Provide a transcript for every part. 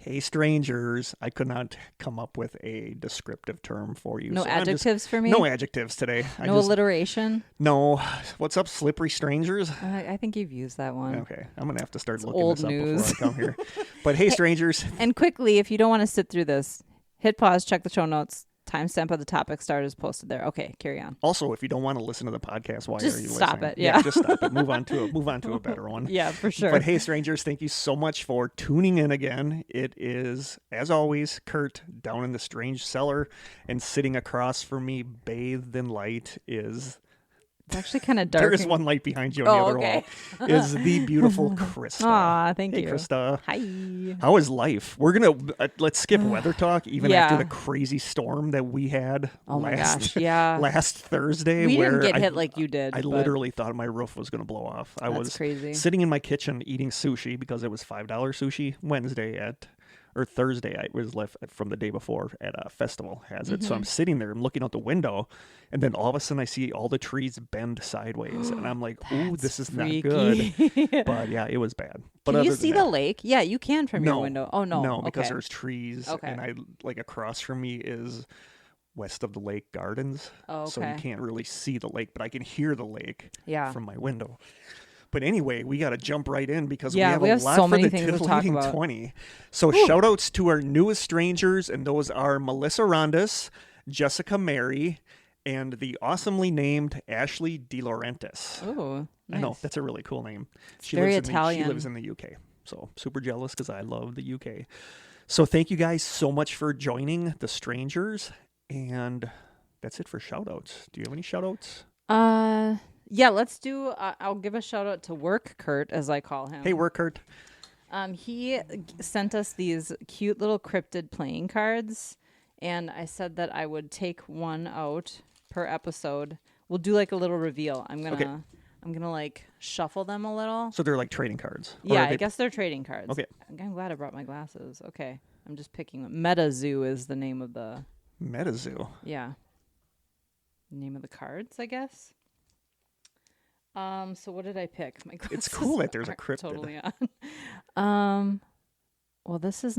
Hey, strangers. I could not come up with a descriptive term for you. No adjectives for me? No adjectives today. No alliteration? No. What's up, slippery strangers? I think you've used that one. Okay. I'm going to have to start looking old this up news. before I come here. But hey, strangers. And quickly, if you don't want to sit through this, hit pause, check the show notes. Timestamp of the topic Stardust posted there. Okay, carry on. Also, if you don't want to listen to the podcast, why just are you stop listening? It. Yeah, just stop it. Move on to a better one. Yeah, for sure. But hey, strangers, thank you so much for tuning in again. It is, as always, Kurt down in the strange cellar, and sitting across from me, bathed in light, is... It's actually kind of dark. There is one light behind you on the other wall. Is the beautiful Krista. Aw, thank you. Hey, Krista. Hi. How is life? We're going to, let's skip weather talk, even after the crazy storm that we had last Thursday. We didn't get hit like you did. I literally thought my roof was going to blow off. I was crazy. Sitting in my kitchen eating sushi because it was $5 sushi Thursday. I was left from the day before at a festival has it. So I'm sitting there, I'm looking out the window, and then all of a sudden I see all the trees bend sideways, and I'm like, "Ooh, this is freaky. Not good." But yeah, it was bad. But can you see the lake? Yeah, you can from your window. Oh no, no, because there's trees, okay. and I like across from me is west of the lake gardens, so you can't really see the lake, but I can hear the lake from my window. But anyway, we got to jump right in because we have a lot so for many the things to talk titillating about. 20. So shout outs to our newest strangers, and those are Melissa Rondas, Jessica Mary, and the awesomely named Ashley De Laurentiis. Oh, nice. I know, that's a really cool name. She very Italian. She lives in the UK. So super jealous because I love the UK. So thank you guys so much for joining the strangers. And that's it for shout outs. Do you have any shout outs? Yeah, let's do, I'll give a shout out to Work Kurt, as I call him. Hey, Work Kurt. He sent us these cute little cryptid playing cards, and I said that I would take one out per episode. We'll do like a little reveal. I'm gonna like shuffle them a little. So they're like trading cards. Yeah, I guess they're trading cards. Okay. I'm glad I brought my glasses. Okay. I'm just picking them. MetaZoo is the name of the... MetaZoo? Yeah. Name of the cards, I guess. So what did I pick? My glasses. It's cool that there's a cryptid. Totally on. Well, this is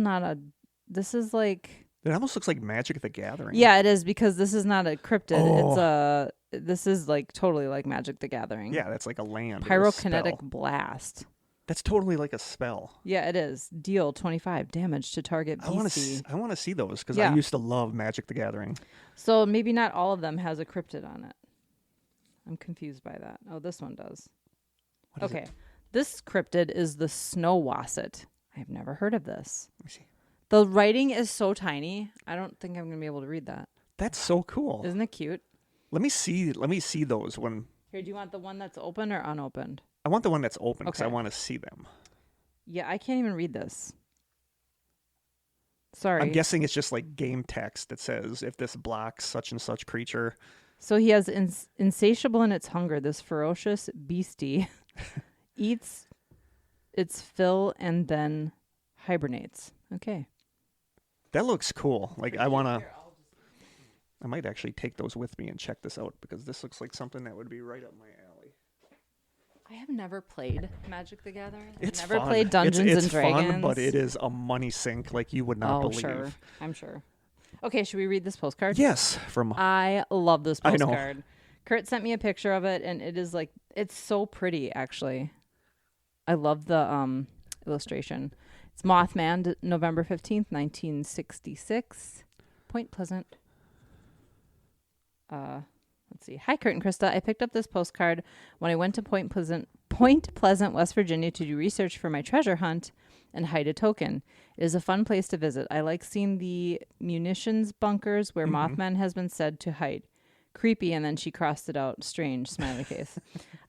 like... It almost looks like Magic the Gathering. Yeah, it is, because this is not a cryptid. Oh. This is like totally like Magic the Gathering. Yeah, that's like a land. Pyrokinetic blast. That's totally like a spell. Yeah, it is. Deal 25 damage to target beastie. I want to see those because I used to love Magic the Gathering. So maybe not all of them has a cryptid on it. I'm confused by that. Oh, this one does. Okay. This cryptid is the snow wasset. I've never heard of this. Let me see. The writing is so tiny. I don't think I'm going to be able to read that. That's so cool. Isn't it cute? Let me see those when... Here, do you want the one that's open or unopened? I want the one that's open because I want to see them. Yeah, I can't even read this. Sorry. I'm guessing it's just like game text that says, if this blocks such and such creature... So he has insatiable in its hunger. This ferocious beastie eats its fill and then hibernates. Okay. That looks cool. Like I might actually take those with me and check this out because this looks like something that would be right up my alley. I have never played Magic the Gathering. It's never fun. played Dungeons it's and Dragons. Fun, but it is a money sink like you would not believe. Sure. I'm sure. Okay, should we read this postcard? Yes. I love this postcard. I know. Kurt sent me a picture of it, and it is like, it's so pretty, actually. I love the illustration. It's Mothman, November 15th, 1966. Point Pleasant. Let's see. Hi, Kurt and Krista. I picked up this postcard when I went to Point Pleasant, West Virginia to do research for my treasure hunt and hide a token. It is a fun place to visit. I like seeing the munitions bunkers where Mothman has been said to hide. Creepy, and then she crossed it out. Strange, smiley face.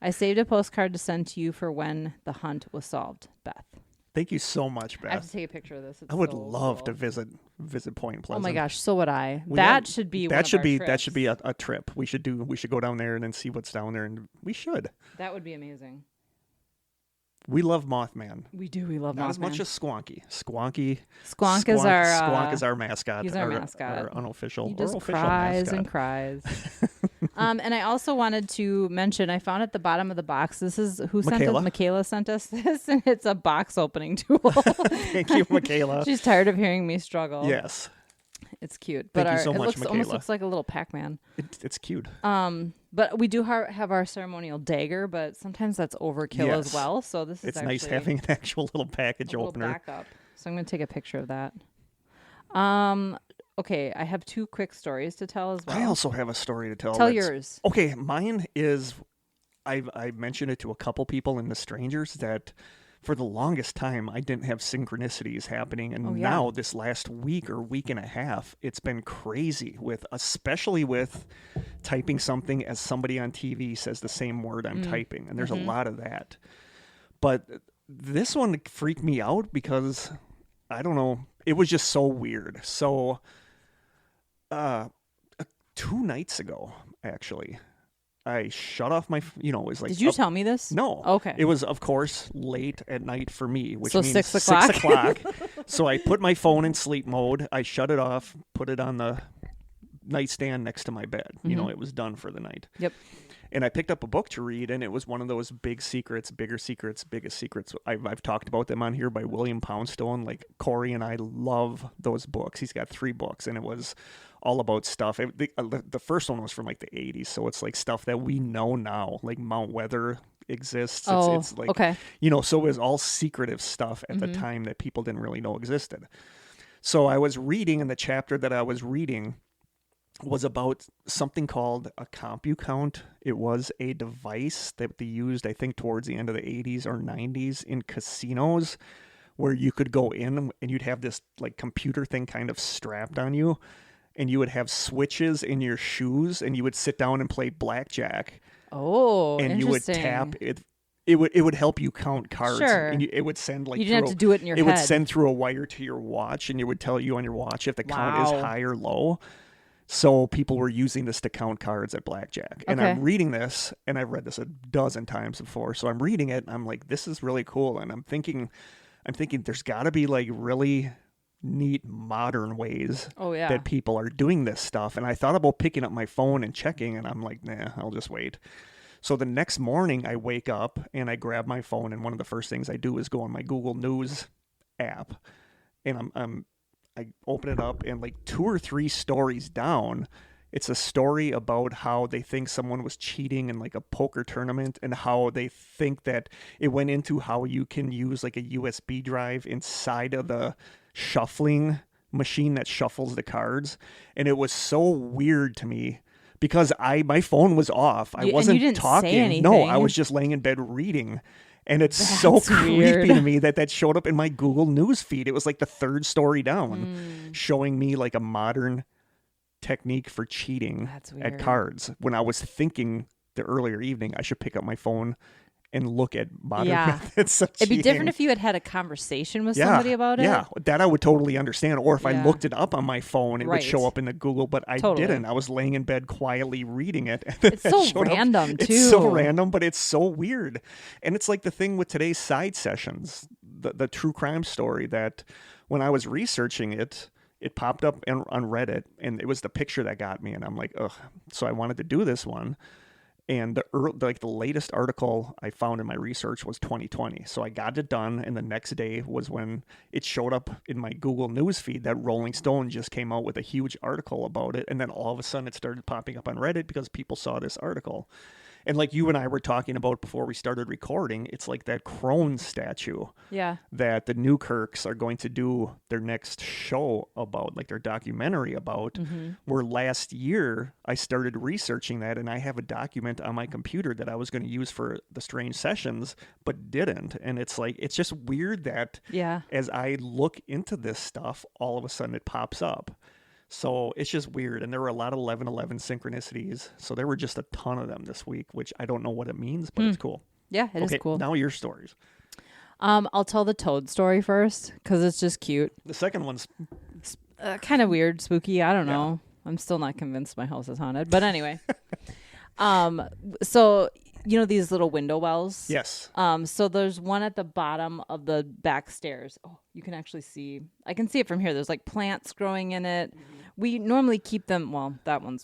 I saved a postcard to send to you for when the hunt was solved. Beth. Thank you so much, Beth. I have to take a picture of this. It's I would so love cool. to visit Point Pleasant. Oh my gosh, so would I. That should be that should be trips. a trip. We should go down there and then see what's down there, and we should. That would be amazing. We love Mothman. We do. We love Mothman. Not as much as Squonky. Squonk is our is our mascot. He's our mascot. Our unofficial He just or official cries mascot. and cries. And I also wanted to mention, I found at the bottom of the box, this is who sent Michaela. us? Michaela sent us this, and it's a box opening tool. Thank you, Michaela. She's tired of hearing me struggle. Yes. It's cute. Thank But you so it much, almost Michaela. looks like a little Pac-Man. It's cute. But we do have our ceremonial dagger, but sometimes that's overkill as well. So this is It's actually nice having an actual little package a little opener. backup. So I'm going to take a picture of that. Okay, I have 2 quick stories to tell as well. I also have a story to tell. Tell yours. Okay, mine is, I mentioned it to a couple people in the strangers that for the longest time I didn't have synchronicities happening, and now this last week or week and a half, it's been crazy with, especially with typing something as somebody on TV says the same word I'm typing, and there's a lot of that. But this one freaked me out because I don't know, it was just so weird. So 2 nights ago, actually, I shut off my, it was like... Did you tell me this? No. Okay. It was, of course, late at night for me, which so means 6 o'clock? 6 o'clock. So I put my phone in sleep mode. I shut it off, put it on the nightstand next to my bed. It was done for the night. Yep. And I picked up a book to read, and it was one of those bigger secrets, biggest secrets. I've talked about them on here by William Poundstone. Like, Corey and I love those books. He's got 3 books, and it was all about stuff. The first one was from like the 80s, so it's like stuff that we know now, like Mount Weather exists. It's like, okay. So it was all secretive stuff at the time that people didn't really know existed. So I was reading, and the chapter that I was reading was about something called a CompuCount. It was a device that they used, I think, towards the end of the 80s or 90s in casinos, where you could go in and you'd have this like computer thing kind of strapped on you, and you would have switches in your shoes, and you would sit down and play blackjack. Oh, and you would tap it. It would help you count cards. Sure. And it would send like you didn't have to do it in your head. It would send through a wire to your watch, and it would tell you on your watch if the count is high or low. So people were using this to count cards at blackjack. And I'm reading this, and I've read this a dozen times before. So I'm reading it, and I'm like, this is really cool. And I'm thinking there's got to be like really neat modern ways that people are doing this stuff. And I thought about picking up my phone and checking, and I'm like, nah, I'll just wait. So the next morning I wake up and I grab my phone, and one of the first things I do is go on my Google News app, and I open it up, and like 2 or 3 stories down, it's a story about how they think someone was cheating in like a poker tournament, and how they think that it went into how you can use like a USB drive inside of the shuffling machine that shuffles the cards. And it was so weird to me because my phone was off. I wasn't and you didn't talking. Say anything. No, I was just laying in bed reading. And it's so creepy to me that showed up in my Google News feed. It was like the 3rd story down, showing me like a modern technique for cheating at cards. When I was thinking the earlier evening, I should pick up my phone and look at modern methods of It'd cheating. be different if you had a conversation with somebody about it. Yeah, that I would totally understand. Or if I looked it up on my phone, it would show up in the Google, but I didn't. I was laying in bed quietly reading it. And it's so random, too. It's so random, but it's so weird. And it's like the thing with today's side sessions, the true crime story, that when I was researching it, it popped up on Reddit, and it was the picture that got me. And I'm like, ugh. So I wanted to do this one. And the latest article I found in my research was 2020. So I got it done, and the next day was when it showed up in my Google News feed that Rolling Stone just came out with a huge article about it. And then all of a sudden it started popping up on Reddit because people saw this article. And like you and I were talking about before we started recording, it's like that crone statue that the Newkirks are going to do their next show about, like their documentary about, where last year I started researching that, and I have a document on my computer that I was going to use for the Strange Sessions, but didn't. And it's like, it's just weird that as I look into this stuff, all of a sudden it pops up. So it's just weird. And there were a lot of 11/11 synchronicities. So there were just a ton of them this week, which I don't know what it means, but it's cool. Yeah, it is cool. Now your stories. I'll tell the toad story first because it's just cute. The second one's kind of weird, spooky. I don't know. I'm still not convinced my house is haunted. But anyway. So you know these little window wells? Yes. So there's one at the bottom of the back stairs. Oh, you can actually see. I can see it from here. There's like plants growing in it. We normally keep them. Well,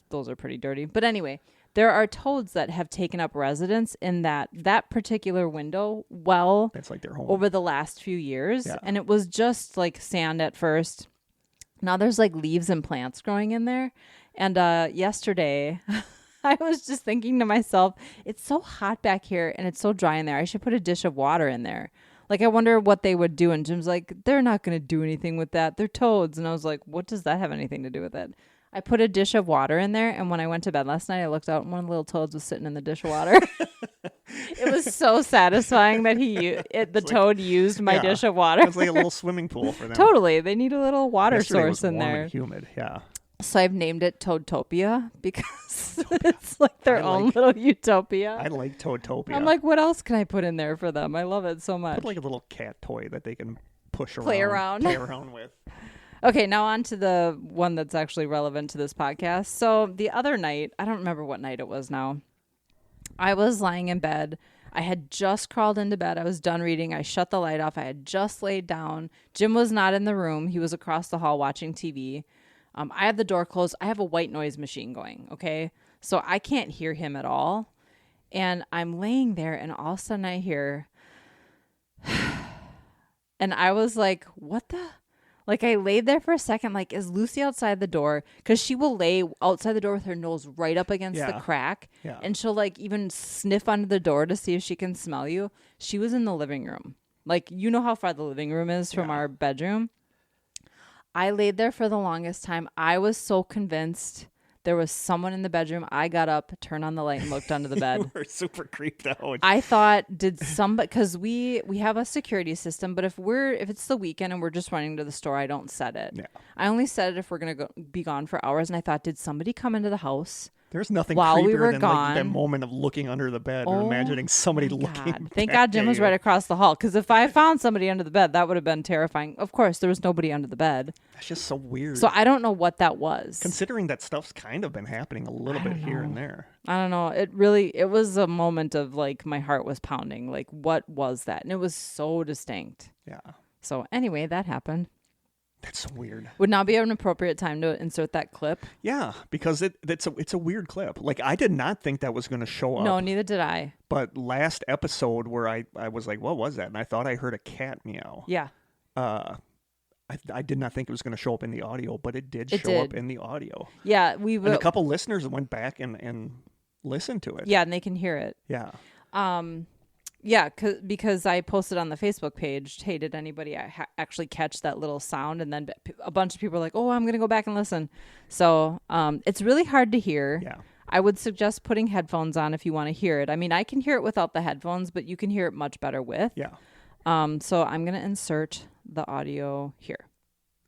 those are pretty dirty. But anyway, there are toads that have taken up residence in that particular window well That's like their home. over the last few years. Yeah. And it was just like sand at first. Now there's like leaves and plants growing in there. And yesterday I was just thinking to myself, it's so hot back here and it's so dry in there. I should put a dish of water in there. Like, I wonder what they would do. And Jim's like, they're not going to do anything with that. They're toads. And I was like, what does that have anything to do with it? I put a dish of water in there. And when I went to bed last night, I looked out and one of the little toads was sitting in the dish of water. It was so satisfying that the toad used my dish of water. It's like a little swimming pool for them. Totally. They need a little water Yesterday source was in warm there. and humid. Yeah. So I've named it Toadtopia because it's like their own little utopia. I like Toadtopia. I'm like, what else can I put in there for them? I love it so much. Put like a little cat toy that they can Play around with. Okay, now on to the one that's actually relevant to this podcast. So the other night, I don't remember what night it was now. I was lying in bed. I had just crawled into bed. I was done reading. I shut the light off. I had just laid down. Jim was not in the room. He was across the hall watching TV. I had the door closed. I have a white noise machine going, okay? So I can't hear him at all. And I'm laying there, and all of a sudden I hear... And I was like, what the... Like, I laid there for a second, like, is Lucy outside the door? Because she will lay outside the door with her nose right up against the crack. Yeah. And she'll, like, even sniff under the door to see if she can smell you. She was in the living room. Like, you know how far the living room is from our bedroom? I laid there for the longest time. I was so convinced there was someone in the bedroom. I got up, turned on the light, and looked under the bed. You were super creeped out. I thought, did somebody, because we have a security system, but if it's the weekend and we're just running to the store, I don't set it. Yeah. I only set it if we're going to be gone for hours. And I thought, did somebody come into the house? There's nothing while creepier we were than gone? like that moment of looking under the bed and imagining somebody looking. Thank back God Jim at was you. right across the hall, because if I found somebody under the bed, that would have been terrifying. Of course, there was nobody under the bed. That's just so weird. So I don't know what that was. Considering that stuff's kind of been happening a little bit here and there. I don't know. It was a moment of like my heart was pounding. Like, what was that? And it was so distinct. Yeah. So anyway, that happened. That's so weird. Would now be an appropriate time to insert that clip? Yeah, because it's a weird clip. Like, I did not think that was going to show up. No, neither did I. But last episode where I was like, what was that? And I thought I heard a cat meow. Yeah. I did not think it was going to show up in the audio, but it did show up in the audio. Yeah, and a couple listeners went back and listened to it. Yeah, and they can hear it. Yeah. Yeah, because I posted on the Facebook page, hey, did anybody actually catch that little sound? And then a bunch of people were like, oh, I'm going to go back and listen. So it's really hard to hear. Yeah. I would suggest putting headphones on if you want to hear it. I mean, I can hear it without the headphones, but you can hear it much better with. Yeah. So I'm going to insert the audio here.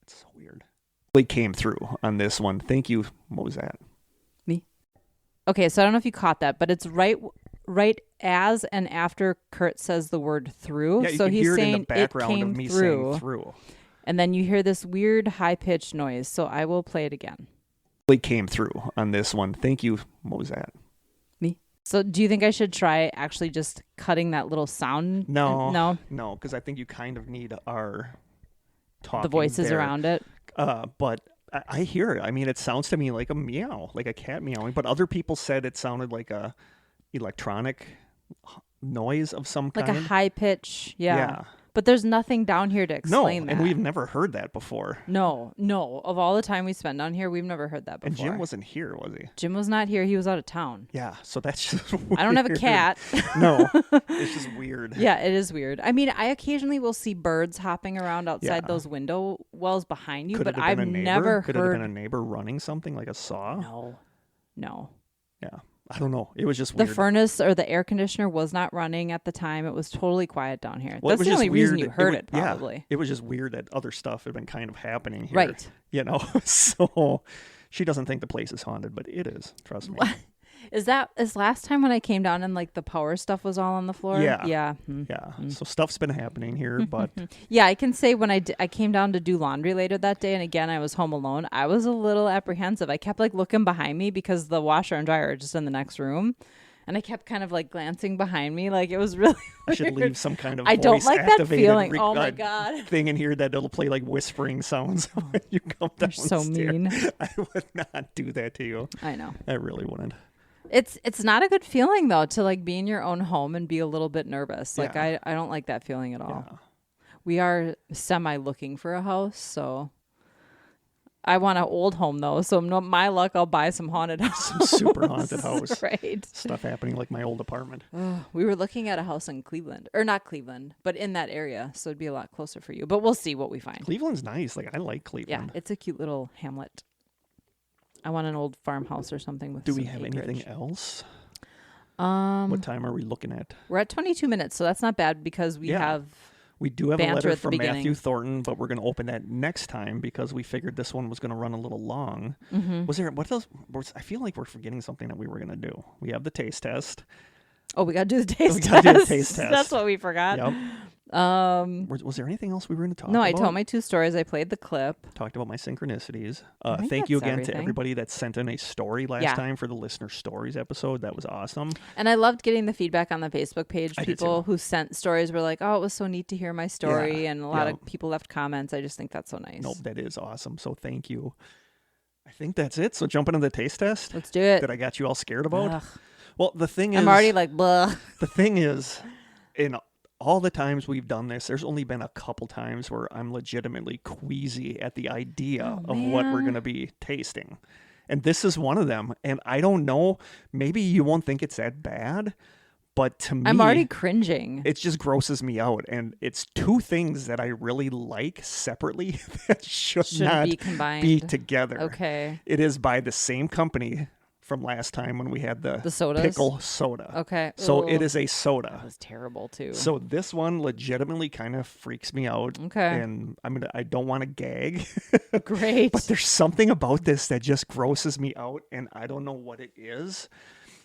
It's so weird. Really came through on this one. Thank you. What was that? Me? Okay, so I don't know if you caught that, but it's right as and after Kurt says the word through. Yeah, you so can he's hear it saying in the background it came of me through, saying through. And then you hear this weird high-pitched noise. So I will play it again. Really came through on this one. Thank you. What was that? Me? So do you think I should try actually just cutting that little sound? No, because I think you kind of need our talking the voices there. around it. But I hear it. I mean, it sounds to me like a meow, like a cat meowing. But other people said it sounded like a electronic noise of some kind. Like a high pitch. Yeah. But there's nothing down here to explain that. And we've never heard that before. No. Of all the time we spent down here, we've never heard that before. And Jim wasn't here, was he? Jim was not here. He was out of town. Yeah, so that's just weird. I don't have a cat. No, it's just weird. Yeah, it is weird. I mean, I occasionally will see birds hopping around outside those window wells behind you, but I've never heard. Could it have been a neighbor running something like a saw? No. Yeah. I don't know. It was just weird. The furnace or the air conditioner was not running at the time. It was totally quiet down here. Well, that's the only reason you heard it, probably. Yeah, it was just weird that other stuff had been kind of happening here. Right. You know, so she doesn't think the place is haunted, but it is. Trust me. Is last time when I came down and like the power stuff was all on the floor? Yeah. Yeah. Yeah. So stuff's been happening here, but. Yeah, I can say when I came down to do laundry later that day, and again, I was home alone, I was a little apprehensive. I kept like looking behind me because the washer and dryer are just in the next room. And I kept kind of like glancing behind me. Like it was really I should leave some kind of I don't like that feeling. Oh my God. Thing in here that it'll play like whispering sounds when you come downstairs. You're so mean. I would not do that to you. I know. I really wouldn't. It's not a good feeling though to like be in your own home and be a little bit nervous. Like Yeah. I don't like that feeling at all. Yeah. We are semi looking for a house, so I want an old home though. So my luck, I'll buy some haunted house. Some super haunted house. Right. Stuff happening like my old apartment. We were looking at a house in Cleveland, or not Cleveland, but in that area. So it'd be a lot closer for you. But we'll see what we find. Cleveland's nice. Like I like Yeah, Cleveland. it's a cute little hamlet. I want an old farmhouse or something with. Do some we have acreage. anything else? What time are we looking at? We're at 22 minutes, so that's not bad because we have. We do have a banter letter at the from beginning. Matthew Thornton, but we're going to open that next time because we figured this one was going to run a little long. Mm-hmm. Was there what else? I feel like we're forgetting something that we were going to do. We have the taste test. Oh, we got to do the taste test. We gotta do the taste test. That's what we forgot. Yep. Was there anything else we were going to talk No, about? I told my 2 stories. I played the clip. Talked about my synchronicities. I think Thank you that's again to everything. everybody that sent in a story last time for the listener stories episode. That was awesome. And I loved getting the feedback on the Facebook page. I did People too. who sent stories were like, oh, it was so neat to hear my story. Yeah. And a lot Yeah. of people left comments. I just think that's so nice. Nope, that is awesome. So thank you. I think that's it. So jumping into the taste test Let's do it. that I got you all scared about. Ugh. Well, the thing is, I'm already like, blah. the thing is, in all the times we've done this, there's only been a couple times where I'm legitimately queasy at the idea of what we're man. going to be tasting. And this is one of them. And I don't know, maybe you won't think it's that bad, but to me, I'm already cringing. it just grosses me out. And it's 2 things that I really like separately that should Shouldn't not be combined. be together. Okay. It is by the same company from last time when we had the sodas? pickle soda. Okay. So Ooh. it is a soda. That was terrible too. So this one legitimately kind of freaks me out. Okay. And I don't want to gag, Great. but there's something about this that just grosses me out and I don't know what it is.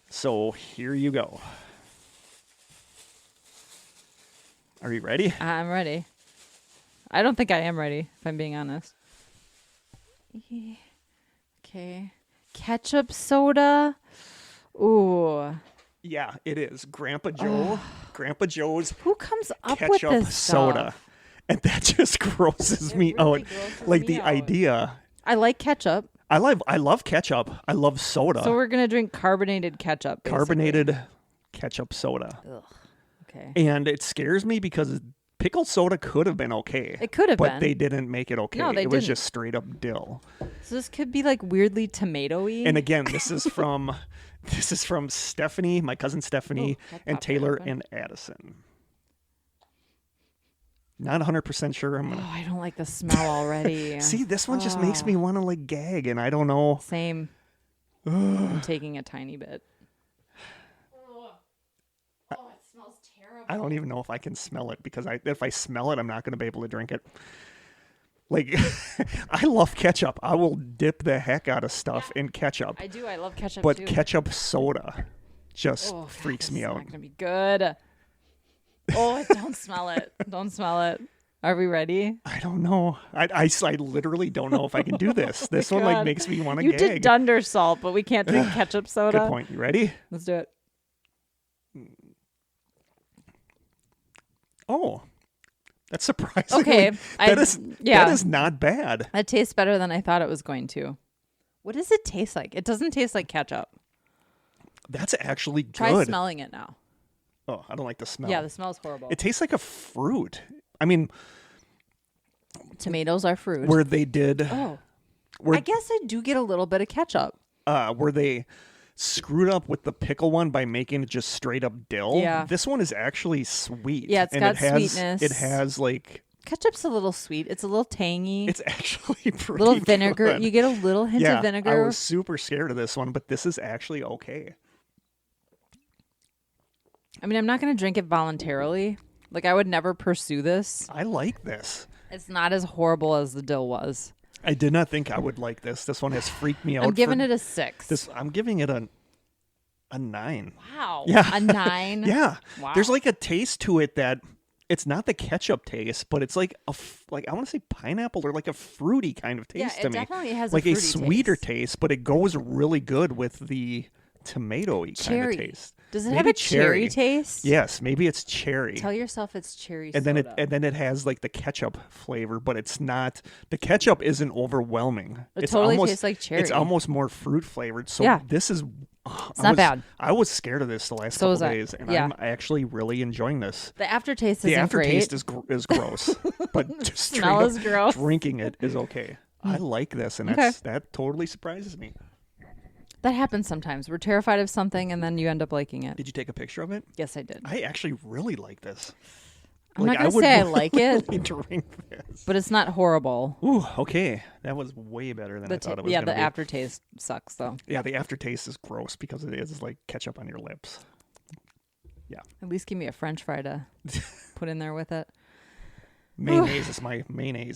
So here you go. Are you ready? I'm ready. I don't think I am ready, if I'm being honest. Okay. Ketchup soda. Ooh. Yeah, it is. Grandpa Joe. Grandpa Joe's Who comes up with ketchup this soda. stuff? And that just grosses It me really out. grosses Like me the out. idea. I like ketchup. I love ketchup. I love soda. So we're going to drink carbonated ketchup. Basically. Carbonated ketchup soda. Ugh. Okay. And it scares me because pickled soda could have been okay. It could have but been. they didn't make it okay. No, they it was didn't. just straight up dill. So this could be like weirdly tomato-y. And again, this is from Stephanie, my cousin Stephanie, Ooh, that and popped right Taylor open. and Addison. Not 100% sure I'm gonna Oh, I don't like the smell already. see. This one just makes me want to like gag, and I don't know. Same. I'm taking a tiny bit. Oh, it smells terrible. I don't even know if I can smell it because if I smell it, I'm not going to be able to drink it. Like, I love ketchup. I will dip the heck out of stuff in ketchup. I do. I love ketchup But too. ketchup soda just Oh, God, freaks this me is out. not gonna be good. Oh, don't smell it. Don't smell it. Are we ready? I don't know. I literally don't know if I can do this. This one like God. makes me want to You gag. did dunder salt, but we can't drink ketchup soda. Good point. You ready? Let's do it. Oh, that's surprising. Okay, that is not bad. That tastes better than I thought it was going to. What does it taste like? It doesn't taste like ketchup. That's actually good. Try smelling it now. Oh, I don't like the smell. Yeah, the smell's horrible. It tastes like a fruit. I mean, Tomatoes are fruit. where they did, Oh, where I guess I do get a little bit of ketchup. where they screwed up with the pickle one by making it just straight up dill. Yeah. This one is actually sweet. Yeah, it's and got it has, sweetness. It has like, Ketchup's a little sweet. It's a little tangy. it's actually pretty little vinegar. good. You get a little hint Yeah, of vinegar. I was super scared of this one, but this is actually okay. I mean, I'm not going to drink it voluntarily. Like, I would never pursue this. I like this. It's not as horrible as the dill was. I did not think I would like this. This one has freaked me out. I'm giving it a 6. I'm giving it a 9. Wow. Yeah. A 9? Yeah. Wow. There's like a taste to it that it's not the ketchup taste, but it's like like I want to say pineapple or like a fruity kind of taste Yeah, to it me. definitely has like a a fruity sweeter taste. taste, but it goes really good with the tomato-y kind Cherry. of taste. Does it Maybe have a cherry taste? Yes, maybe it's cherry. Tell yourself it's cherry and soda. then it has like the ketchup flavor, but it's not. The ketchup isn't overwhelming. It It's totally almost, tastes like cherry. It's almost more fruit flavored. So Yeah. this is It's not bad. I was scared of this the last So couple was I. days, and Yeah. I'm actually really enjoying this. The aftertaste The isn't aftertaste great. is gross, but just straight Smell up is gross. drinking it is okay. I like this, and Okay. that totally surprises me. That happens sometimes. We're terrified of something, and then you end up liking it. Did you take a picture of it? Yes, I did. I actually really like this. I'm not going to say I like it, really drink this. but it's not horrible. Ooh, okay. That was way better than I thought it was Yeah, going to the be. aftertaste sucks, though. Yeah, the aftertaste is gross because it is like ketchup on your lips. Yeah. At least give me a French fry to put in there with it. Mayonnaise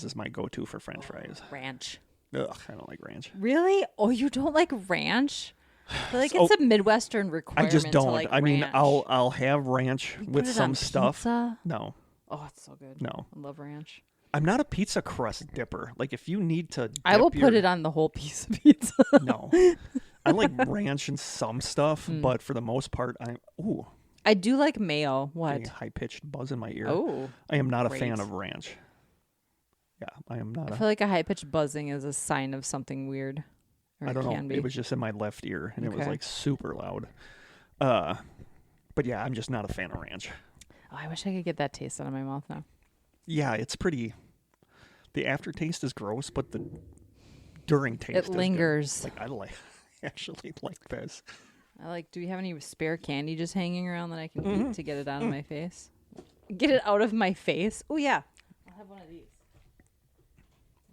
is my go-to for French fries. Ranch. Ugh, I don't like ranch. Really? Oh, you don't like ranch? I feel like So- it's a Midwestern I requirement. just don't. To like I mean, ranch. I'll have ranch You with put it some on stuff. pizza? No, Oh, it's so good. no. I love ranch. I'm not a pizza crust dipper. Like if you need to I will dip put your- it on the whole piece of pizza. No. I like ranch and some stuff, Hmm. but for the most part I do like mayo. What? high pitched buzz in my ear. Oh. I am not a great. fan of ranch. Yeah, I am not I feel like a high pitched buzzing is a sign of something weird. Or I don't it know. can be. It was just in my left ear and it was Okay. like super loud. But yeah, I'm just not a fan of ranch. Oh, I wish I could get that taste out of my mouth now. Yeah, it's pretty. The aftertaste is gross, but the during taste It is good. lingers. Like I actually like this. Do we have any spare candy just hanging around that I can Mm-hmm. eat to get it out of my face? Get it out of my face? Oh, yeah. I'll have one of these.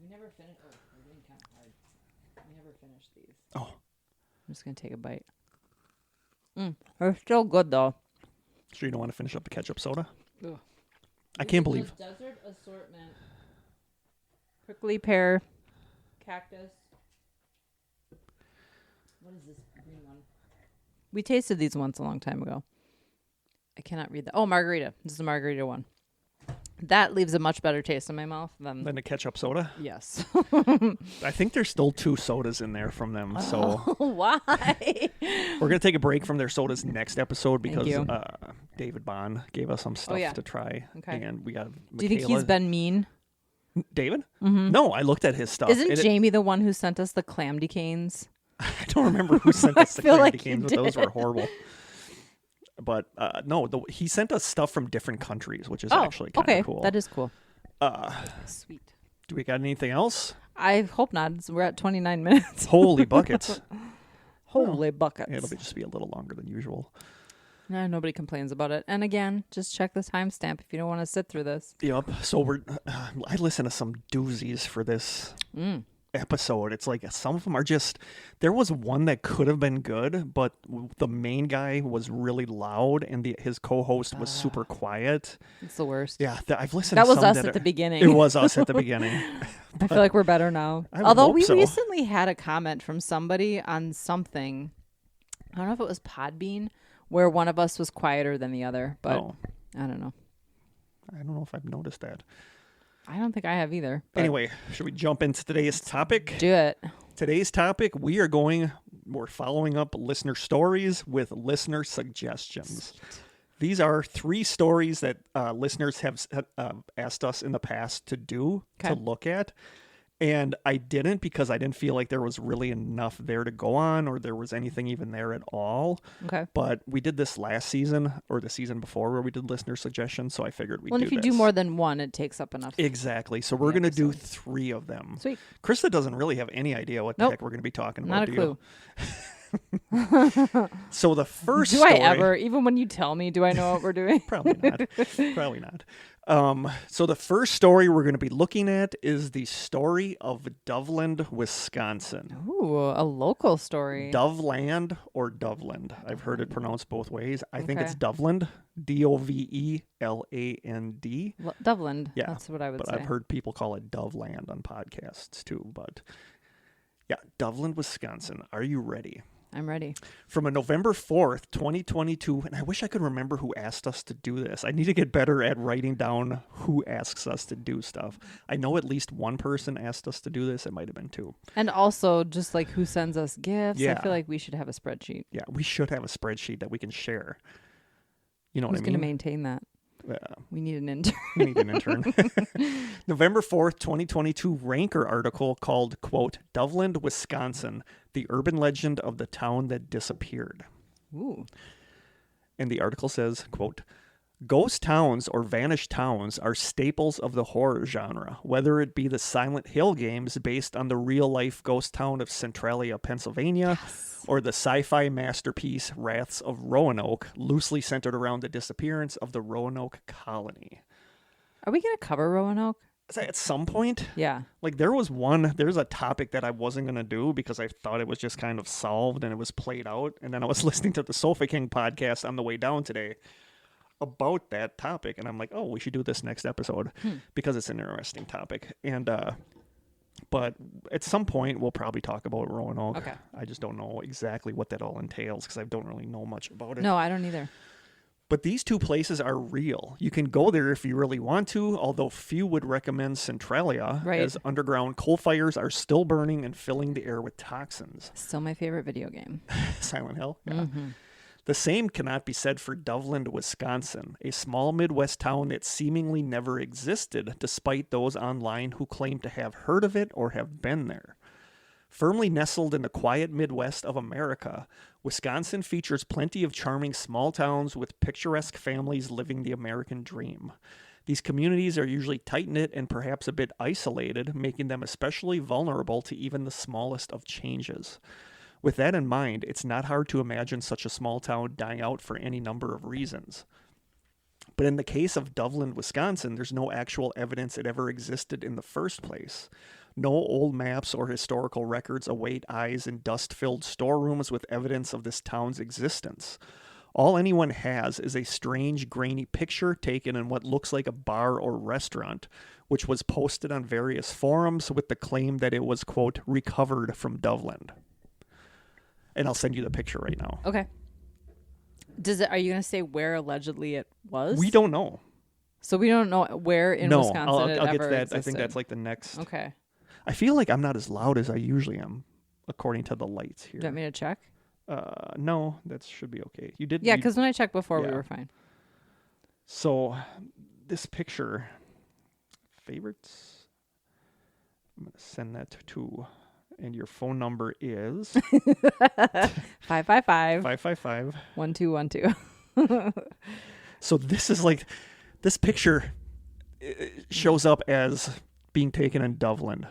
We never finished. Oh, we're getting kind of hard. We never finished these. Oh, I'm just going to take a bite. They're still good, though. sure you don't want to finish up the ketchup soda? Ugh. I can't believe. Desert assortment. Prickly pear. Cactus. What is this green one? We tasted these once a long time ago. I cannot read that. Oh, margarita. This is the margarita one. That leaves a much better taste in my mouth than... Then the ketchup soda. Yes. I think there's still 2 sodas in there from them. So Why? we're going to take a break from their sodas next episode Thank because you. David Bond gave us some stuff yeah. to try. Okay. And we got Do you think he's been mean? David? Mm-hmm. No, I looked at his stuff. Isn't Jamie the one who sent us the clam decanes? I don't remember who sent us the feel like candy you canes, but those did. were horrible. But no, he sent us stuff from different countries, which is Oh, actually kind of okay. cool. That is cool. Sweet. Do we got anything else? I hope not. We're at 29 minutes. Holy buckets. Holy buckets. It'll just be a little longer than usual. No, nobody complains about it. And again, just check the timestamp if you don't want to sit through this. Yep. So I listen to some doozies for this episode. It's like some of them are just. There was one that could have been good, but the main guy was really loud, and his co-host was super quiet. It's the worst. Yeah, I've listened. That to was some us that at the are- beginning. It was us at the beginning. I feel like we're better now. I would Although hope we so. recently had a comment from somebody on something. I don't know if it was Podbean, where one of us was quieter than the other, but Oh, I don't know. I don't know if I've noticed that. I don't think I have either. But Anyway, should we jump into today's topic? do it. Today's topic, we're following up listener stories with listener suggestions. These are 3 stories that listeners have asked us in the past to do, to Okay. look at. And I didn't because I didn't feel like there was really enough there to go on or there was anything even there at all. Okay. But we did this last season or the season before where we did listener suggestions, so I figured we'd Well, do if you this. do more than one, it takes up enough. Exactly. So we're the going to do episode. 3 of them. Sweet. Krista doesn't really have any idea what the Nope. heck we're going to be talking Not about. a do clue. You? So the first Do story, I ever? Even when you tell me, do I know what we're doing? Probably not. Probably not. So the first story we're going to be looking at is the story of Doveland, Wisconsin. Ooh, a local story. Doveland or Doveland. I've heard it pronounced both ways. I think Okay. it's Doveland. Doveland. Doveland. Yeah, That's what I would But say. I've heard people call it Doveland on podcasts too. But yeah, Doveland, Wisconsin. Are you ready? I'm ready. From a November 4th, 2022, and I wish I could remember who asked us to do this. I need to get better at writing down who asks us to do stuff. I know at least one person asked us to do this. It might have been 2. And also, just like who sends us gifts, I Yeah. feel like we should have a spreadsheet. Yeah, we should have a spreadsheet that we can share. You know Who's what I going to mean? maintain that? Yeah. We need an intern. We need an intern. November 4th, 2022 Ranker article called, quote, Doveland, Wisconsin, The urban legend of the town that disappeared. Ooh. And the article says, quote, ghost towns or vanished towns are staples of the horror genre, whether it be the Silent Hill games based on the real-life ghost town of Centralia, Pennsylvania, or the sci-fi masterpiece Wraths of Roanoke, loosely centered around the disappearance of the Roanoke colony. Are we going to cover Roanoke? At some point, Yeah. like there's a topic that I wasn't going to do because I thought it was just kind of solved and it was played out. And then I was listening to the Sofa King podcast on the way down today about that topic. And I'm like, oh, we should do this next episode because it's an interesting topic. And, but at some point we'll probably talk about Roanoke. Okay. I just don't know exactly what that all entails because I don't really know much about it. No, I don't either. But these two places are real. You can go there if you really want to, although few would recommend Centralia, as underground coal fires are still burning and filling the air with toxins. Still my favorite video game. Silent Hill? Yeah. The same cannot be said for Doveland, Wisconsin, a small Midwest town that seemingly never existed, despite those online who claim to have heard of it or have been there. Firmly nestled in the quiet Midwest of America, Wisconsin features plenty of charming small towns with picturesque families living the American dream. These communities are usually tight-knit and perhaps a bit isolated, making them especially vulnerable to even the smallest of changes. With that in mind, it's not hard to imagine such a small town dying out for any number of reasons. But in the case of Doveland, Wisconsin, there's no actual evidence it ever existed in the first place. No old maps or historical records await eyes in dust-filled storerooms with evidence of this town's existence. All anyone has is a strange, grainy picture taken in what looks like a bar or restaurant, which was posted on various forums with the claim that it was, quote, recovered from Doveland. And I'll send you the picture right now. Okay. Are you going to say where allegedly it was? We don't know. So we don't know where in Wisconsin I'll it get ever to that. existed. I think that's like the next. Okay. I feel like I'm not as loud as I usually am, according to the lights here. Do you want me to check? No, that should be okay. You did. Yeah, because when I checked before, we were fine. So, this picture, favorites. I'm gonna send that to, and your phone number is 555 555 1212. So this is like, this picture shows up as being taken in Doveland.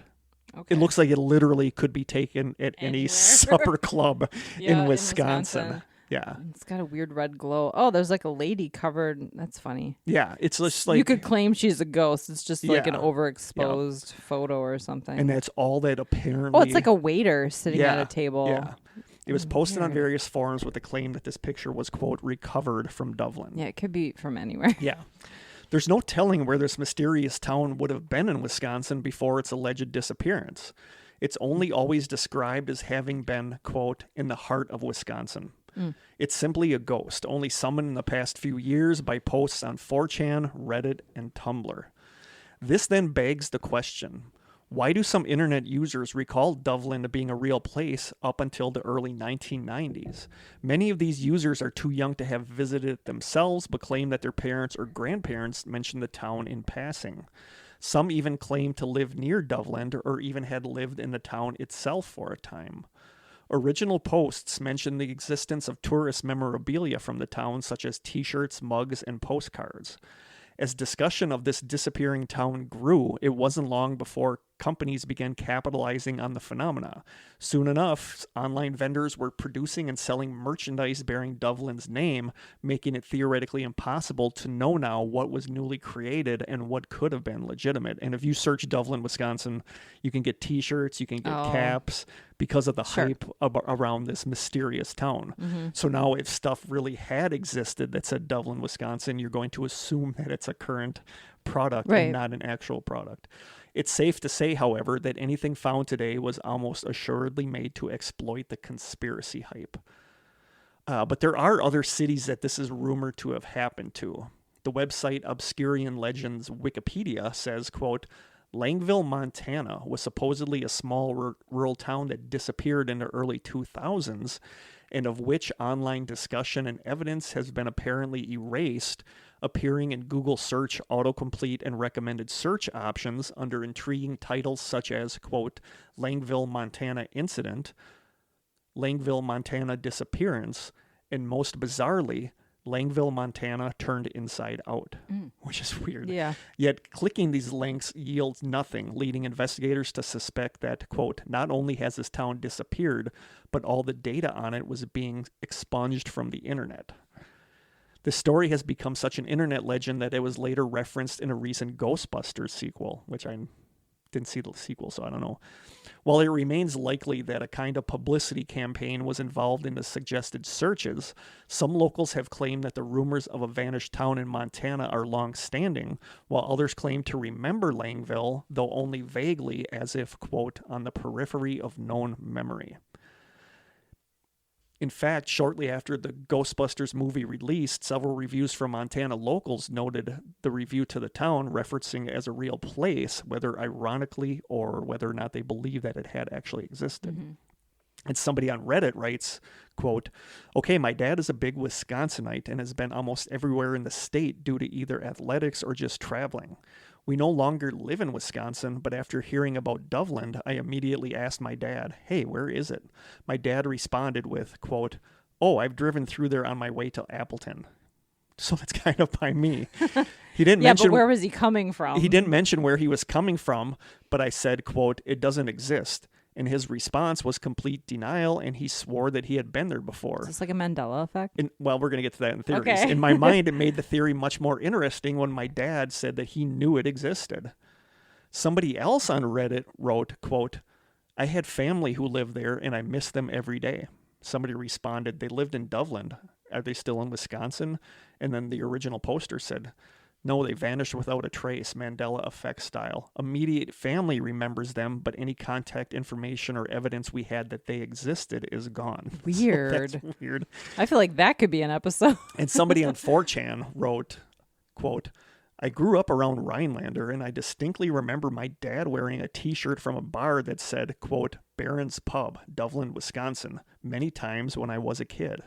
Okay. It looks like it literally could be taken at any supper club in Wisconsin. Yeah. It's got a weird red glow. Oh, there's like a lady covered. That's funny. Yeah. It's just like, you could claim she's a ghost. It's just like an overexposed photo or something. And that's all that apparently. Oh, it's like a waiter sitting at a table. Yeah. It was posted on various forums with the claim that this picture was, quote, recovered from Doveland. Yeah, it could be from anywhere. Yeah. There's no telling where this mysterious town would have been in Wisconsin before its alleged disappearance. It's only always described as having been, quote, in the heart of Wisconsin. It's simply a ghost, only summoned in the past few years by posts on 4chan, Reddit, and Tumblr. This then begs the question, why do some internet users recall Doveland being a real place up until the early 1990s? Many of these users are too young to have visited it themselves, but claim that their parents or grandparents mentioned the town in passing. Some even claim to live near Doveland or even had lived in the town itself for a time. Original posts mention the existence of tourist memorabilia from the town, such as t-shirts, mugs, and postcards. As discussion of this disappearing town grew, it wasn't long before companies began capitalizing on the phenomena. Soon enough, online vendors were producing and selling merchandise bearing Doveland's name, making it theoretically impossible to know now what was newly created and what could have been legitimate. And if you search Doveland, Wisconsin, you can get t-shirts, you can get caps, because of the hype around this mysterious town. So now if stuff really had existed that said Doveland, Wisconsin, you're going to assume that it's a current product and not an actual product. It's safe to say, however, that anything found today was almost assuredly made to exploit the conspiracy hype. But there are other cities that this is rumored to have happened to. The website Obscurian Legends Wikipedia says, quote, Langville, Montana was supposedly a small rural town that disappeared in the early 2000s, and of which online discussion and evidence has been apparently erased, appearing in Google search, autocomplete, and recommended search options under intriguing titles such as, quote, Langville, Montana incident, Langeville, Montana disappearance, and most bizarrely, Langeville, Montana turned inside out, which is weird. Yeah. Yet clicking these links yields nothing, leading investigators to suspect that, quote, not only has this town disappeared, but all the data on it was being expunged from the internet. The story has become such an internet legend that it was later referenced in a recent Ghostbusters sequel, which I didn't see the sequel, so I don't know. While it remains likely that a kind of publicity campaign was involved in the suggested searches, some locals have claimed that the rumors of a vanished town in Montana are long-standing, while others claim to remember Langeville, though only vaguely, as if, quote, on the periphery of known memory. In fact, shortly after the Ghostbusters movie released, several reviews from Montana locals noted the review to the town referencing it as a real place, whether ironically or whether or not they believe that it had actually existed. Mm-hmm. And somebody on Reddit writes, quote, okay, my dad is a big Wisconsinite and has been almost everywhere in the state due to either athletics or just traveling. We no longer live in Wisconsin, but after hearing about Doveland, I immediately asked my dad, hey, where is it? My dad responded with, quote, oh, I've driven through there on my way to Appleton. So that's kind of by me. He didn't mention, but where was he coming from? He didn't mention where he was coming from, but I said, quote, it doesn't exist. And his response was complete denial, and he swore that he had been there before. Is this like a Mandela effect? Well, we're going to get to that in theories. Okay. In my mind, it made the theory much more interesting when my dad said that he knew it existed. Somebody else on Reddit wrote, quote, I had family who lived there, and I miss them every day. Somebody responded, they lived in Doveland. Are they still in Wisconsin? And then the original poster said, no, they vanished without a trace, Mandela effect style. Immediate family remembers them, but any contact information or evidence we had that they existed is gone. Weird. So that's weird. I feel like that could be an episode. And somebody on 4chan wrote, quote, I grew up around Rhinelander, and I distinctly remember my dad wearing a t-shirt from a bar that said, quote, Barron's Pub, Doveland, Wisconsin, many times when I was a kid.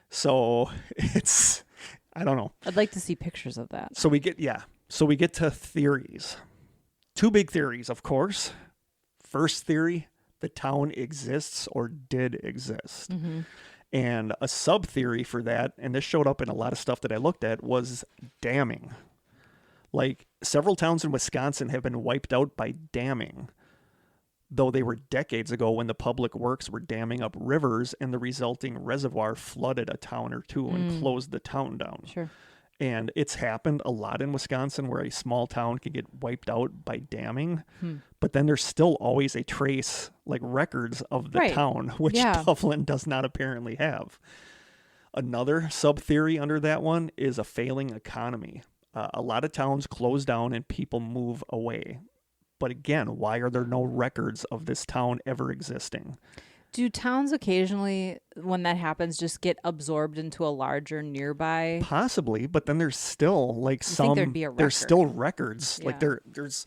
So it's... I don't know. I'd like to see pictures of that. So we get to theories. Two big theories, of course. First theory, the town exists or did exist. Mm-hmm. And a sub-theory for that, and this showed up in a lot of stuff that I looked at, was damming. Like, several towns in Wisconsin have been wiped out by damming, though they were decades ago when the public works were damming up rivers and the resulting reservoir flooded a town or two and closed the town down. Sure. And it's happened a lot in Wisconsin where a small town can get wiped out by damming, but then there's still always a trace, like records of the town, which Doveland does not apparently have. Another sub-theory under that one is a failing economy. A lot of towns close down and people move away. But again, why are there no records of this town ever existing? Do towns occasionally, when that happens, just get absorbed into a larger nearby? Possibly, but then there's still like there's still records. Yeah. Like there's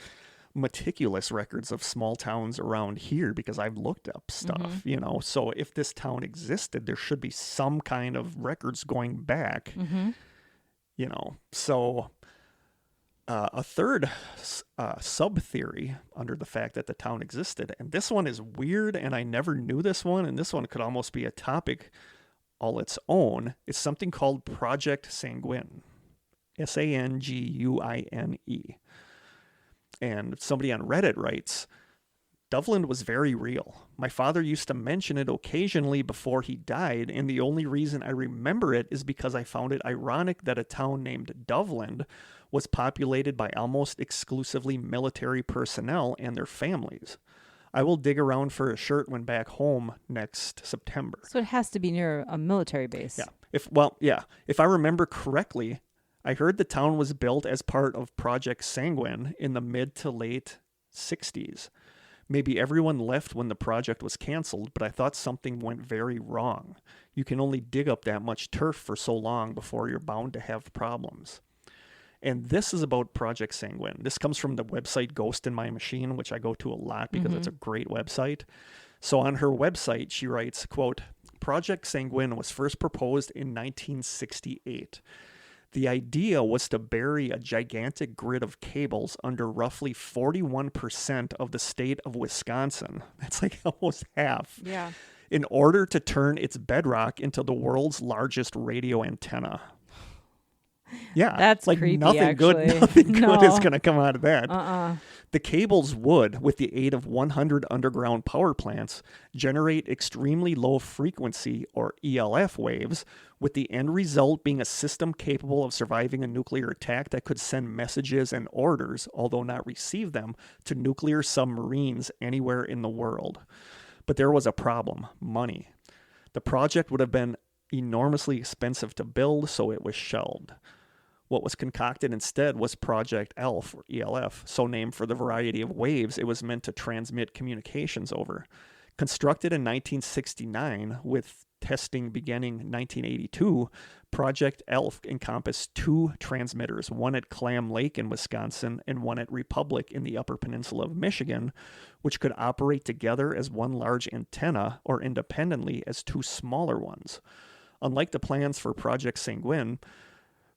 meticulous records of small towns around here because I've looked up stuff, you know. So if this town existed, there should be some kind of records going back, you know. So a third sub-theory under the fact that the town existed, and this one is weird, and I never knew this one, and this one could almost be a topic all its own, is something called Project Sanguine. Sanguine. And somebody on Reddit writes, Doveland was very real. My father used to mention it occasionally before he died, and the only reason I remember it is because I found it ironic that a town named Doveland was populated by almost exclusively military personnel and their families. I will dig around for a shirt when back home next September. So it has to be near a military base. Yeah. If I remember correctly, I heard the town was built as part of Project Sanguine in the mid to late 60s. Maybe everyone left when the project was canceled, but I thought something went very wrong. You can only dig up that much turf for so long before you're bound to have problems. And this is about Project Sanguine. This comes from the website Ghost in My Machine, which I go to a lot because it's a great website. So on her website, she writes, quote, Project Sanguine was first proposed in 1968. The idea was to bury a gigantic grid of cables under roughly 41% of the state of Wisconsin. That's like almost half. Yeah. in order to turn its bedrock into the world's largest radio antenna. Yeah, That's like creepy, nothing actually. good. Nothing No. good is going to come out of that. Uh-uh. The cables would, with the aid of 100 underground power plants, generate extremely low frequency, or ELF waves, with the end result being a system capable of surviving a nuclear attack that could send messages and orders, although not receive them, to nuclear submarines anywhere in the world. But there was a problem: money. The project would have been enormously expensive to build, so it was shelved. What was concocted instead was Project ELF, or ELF, so named for the variety of waves it was meant to transmit communications over. Constructed in 1969, with testing beginning in 1982, Project ELF encompassed 2 transmitters, one at Clam Lake in Wisconsin and one at Republic in the Upper Peninsula of Michigan, which could operate together as one large antenna or independently as 2 smaller ones. Unlike the plans for Project Sanguine,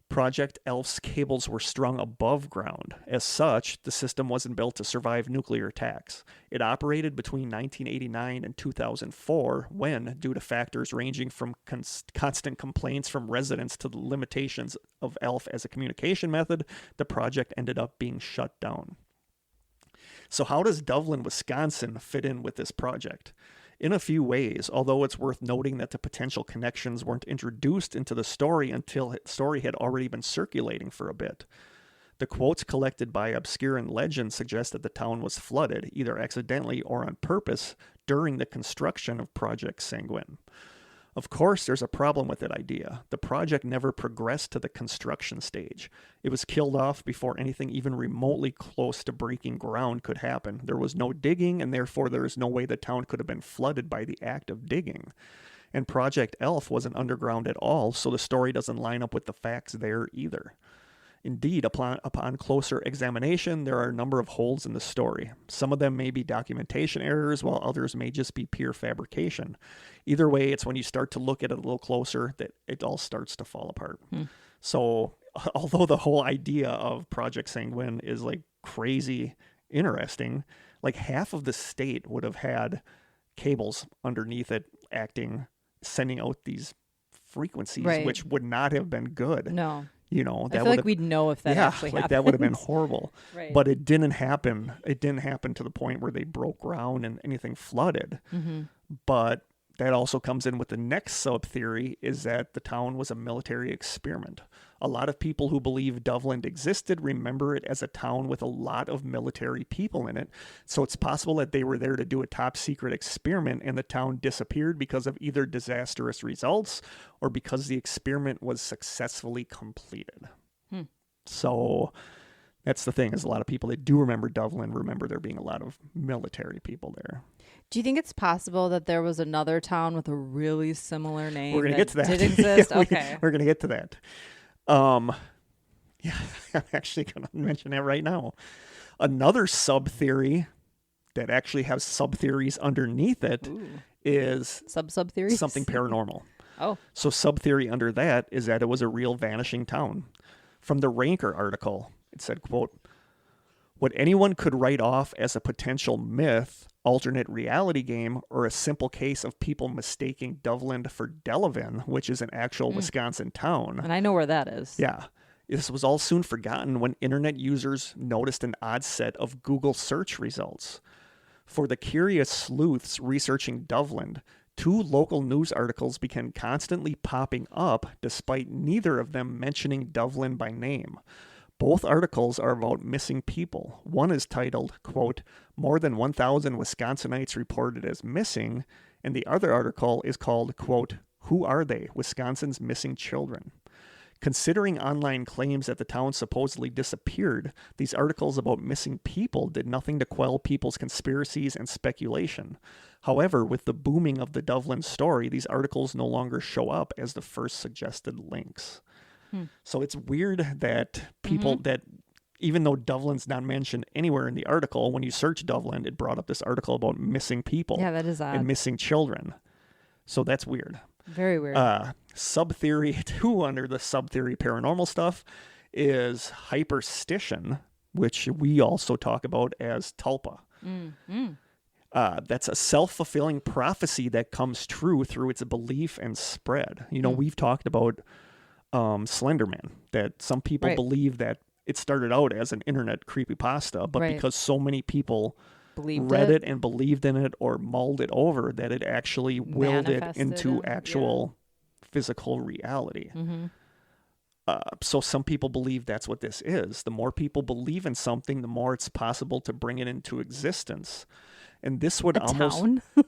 Project ELF's cables were strung above ground. As such, the system wasn't built to survive nuclear attacks. It operated between 1989 and 2004 when, due to factors ranging from constant complaints from residents to the limitations of ELF as a communication method, the project ended up being shut down. So how does Doveland, Wisconsin fit in with this project? In a few ways, although it's worth noting that the potential connections weren't introduced into the story until the story had already been circulating for a bit. The quotes collected by obscure and legend suggest that the town was flooded, either accidentally or on purpose, during the construction of Project Sanguine. Of course, there's a problem with that idea. The project never progressed to the construction stage. It was killed off before anything even remotely close to breaking ground could happen. There was no digging, and therefore there is no way the town could have been flooded by the act of digging. And Project ELF wasn't underground at all, so the story doesn't line up with the facts there either. Indeed, upon closer examination, there are a number of holes in the story. Some of them may be documentation errors, while others may just be pure fabrication. Either way, it's when you start to look at it a little closer that it all starts to fall apart. So, although the whole idea of Project Sanguine is like crazy interesting, like half of the state would have had cables underneath it sending out these frequencies, Right. which would not have been good. No. You know, I feel like we'd know if that actually happened. that would have been horrible. Right. But it didn't happen. It didn't happen to the point where they broke ground and anything flooded. Mm-hmm. But that also comes in with the next sub-theory, is that the town was a military experiment. A lot of people who believe Doveland existed remember it as a town with a lot of military people in it. So it's possible that they were there to do a top-secret experiment and the town disappeared because of either disastrous results or because the experiment was successfully completed. So that's the thing, is a lot of people that do remember Doveland remember there being a lot of military people there. Do you think it's possible that there was another town with a really similar name? We're going to get to that. Did exist? Yeah, Okay. We're going to get to that. Yeah, I'm actually going to mention that right now. Another sub-theory that actually has sub-theories underneath it is Sub-theories? something paranormal. Oh. So sub-theory under that is that it was a real vanishing town. From the Ranker article, it said, quote, "What anyone could write off as a potential myth, alternate reality game, or a simple case of people mistaking Doveland for Delavan, which is an actual Wisconsin town." And I know where that is. Yeah. This was all soon forgotten when internet users noticed an odd set of Google search results. For the curious sleuths researching Doveland, 2 local news articles began constantly popping up despite neither of them mentioning Doveland by name. Both articles are about missing people. One is titled, quote, "More than 1,000 Wisconsinites reported as missing," and the other article is called, quote, "Who Are They? Wisconsin's Missing Children." Considering online claims that the town supposedly disappeared, these articles about missing people did nothing to quell people's conspiracies and speculation. However, with the booming of the Doveland story, these articles no longer show up as the first suggested links. So it's weird that people that, even though Doveland's not mentioned anywhere in the article, when you search Doveland, it brought up this article about missing people Yeah, that is odd. and missing children. So that's weird. Very weird. Sub-theory 2 under the sub-theory paranormal stuff is hyperstition, which we also talk about as tulpa. That's a self-fulfilling prophecy that comes true through its belief and spread. We've talked about Slender Man, that some people Right. believe that it started out as an internet creepypasta, but Right. because so many people Believed read it. it and believed in it or mulled it over, that it actually willed it Manifested into it, actual physical reality. Mm-hmm. So some people believe that's what this is. The more people believe in something, the more it's possible to bring it into existence. And this would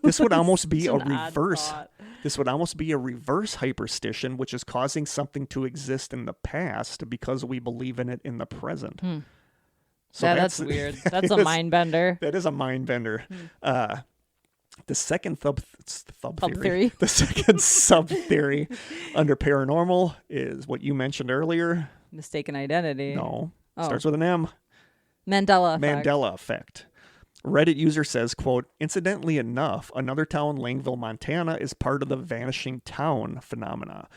this would almost be a Such an odd reverse. thought. This would almost be a reverse hyperstition, which is causing something to exist in the past because we believe in it in the present. So that's weird. That's a mind bender. That is a mind bender. The second Theory. The second sub theory under paranormal is what you mentioned earlier. Mistaken identity. No, Oh. starts with an M. Mandela effect. Mandela effect. Reddit user says, quote, incidentally enough, another town, Langeville, Montana, is part of the vanishing town phenomena.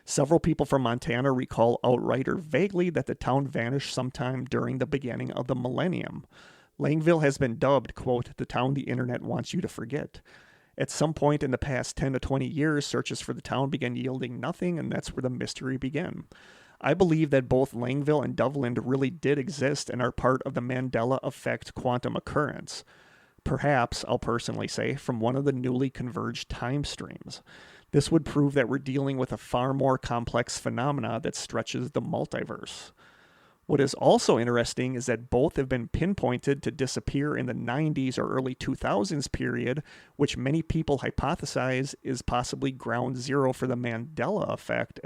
Several people from Montana recall outright or vaguely that the town vanished sometime during the beginning of the millennium. Langeville has been dubbed, quote, the town the internet wants you to forget. At some point in the past 10 to 20 years, searches for the town began yielding nothing, and that's where the mystery began. I believe that both Langeville and Doveland really did exist and are part of the Mandela effect quantum occurrence. Perhaps, I'll personally say, from one of the newly converged time streams. This would prove that we're dealing with a far more complex phenomena that stretches the multiverse. What is also interesting is that both have been pinpointed to disappear in the 90s or early 2000s period, which many people hypothesize is possibly ground zero for the Mandela effect,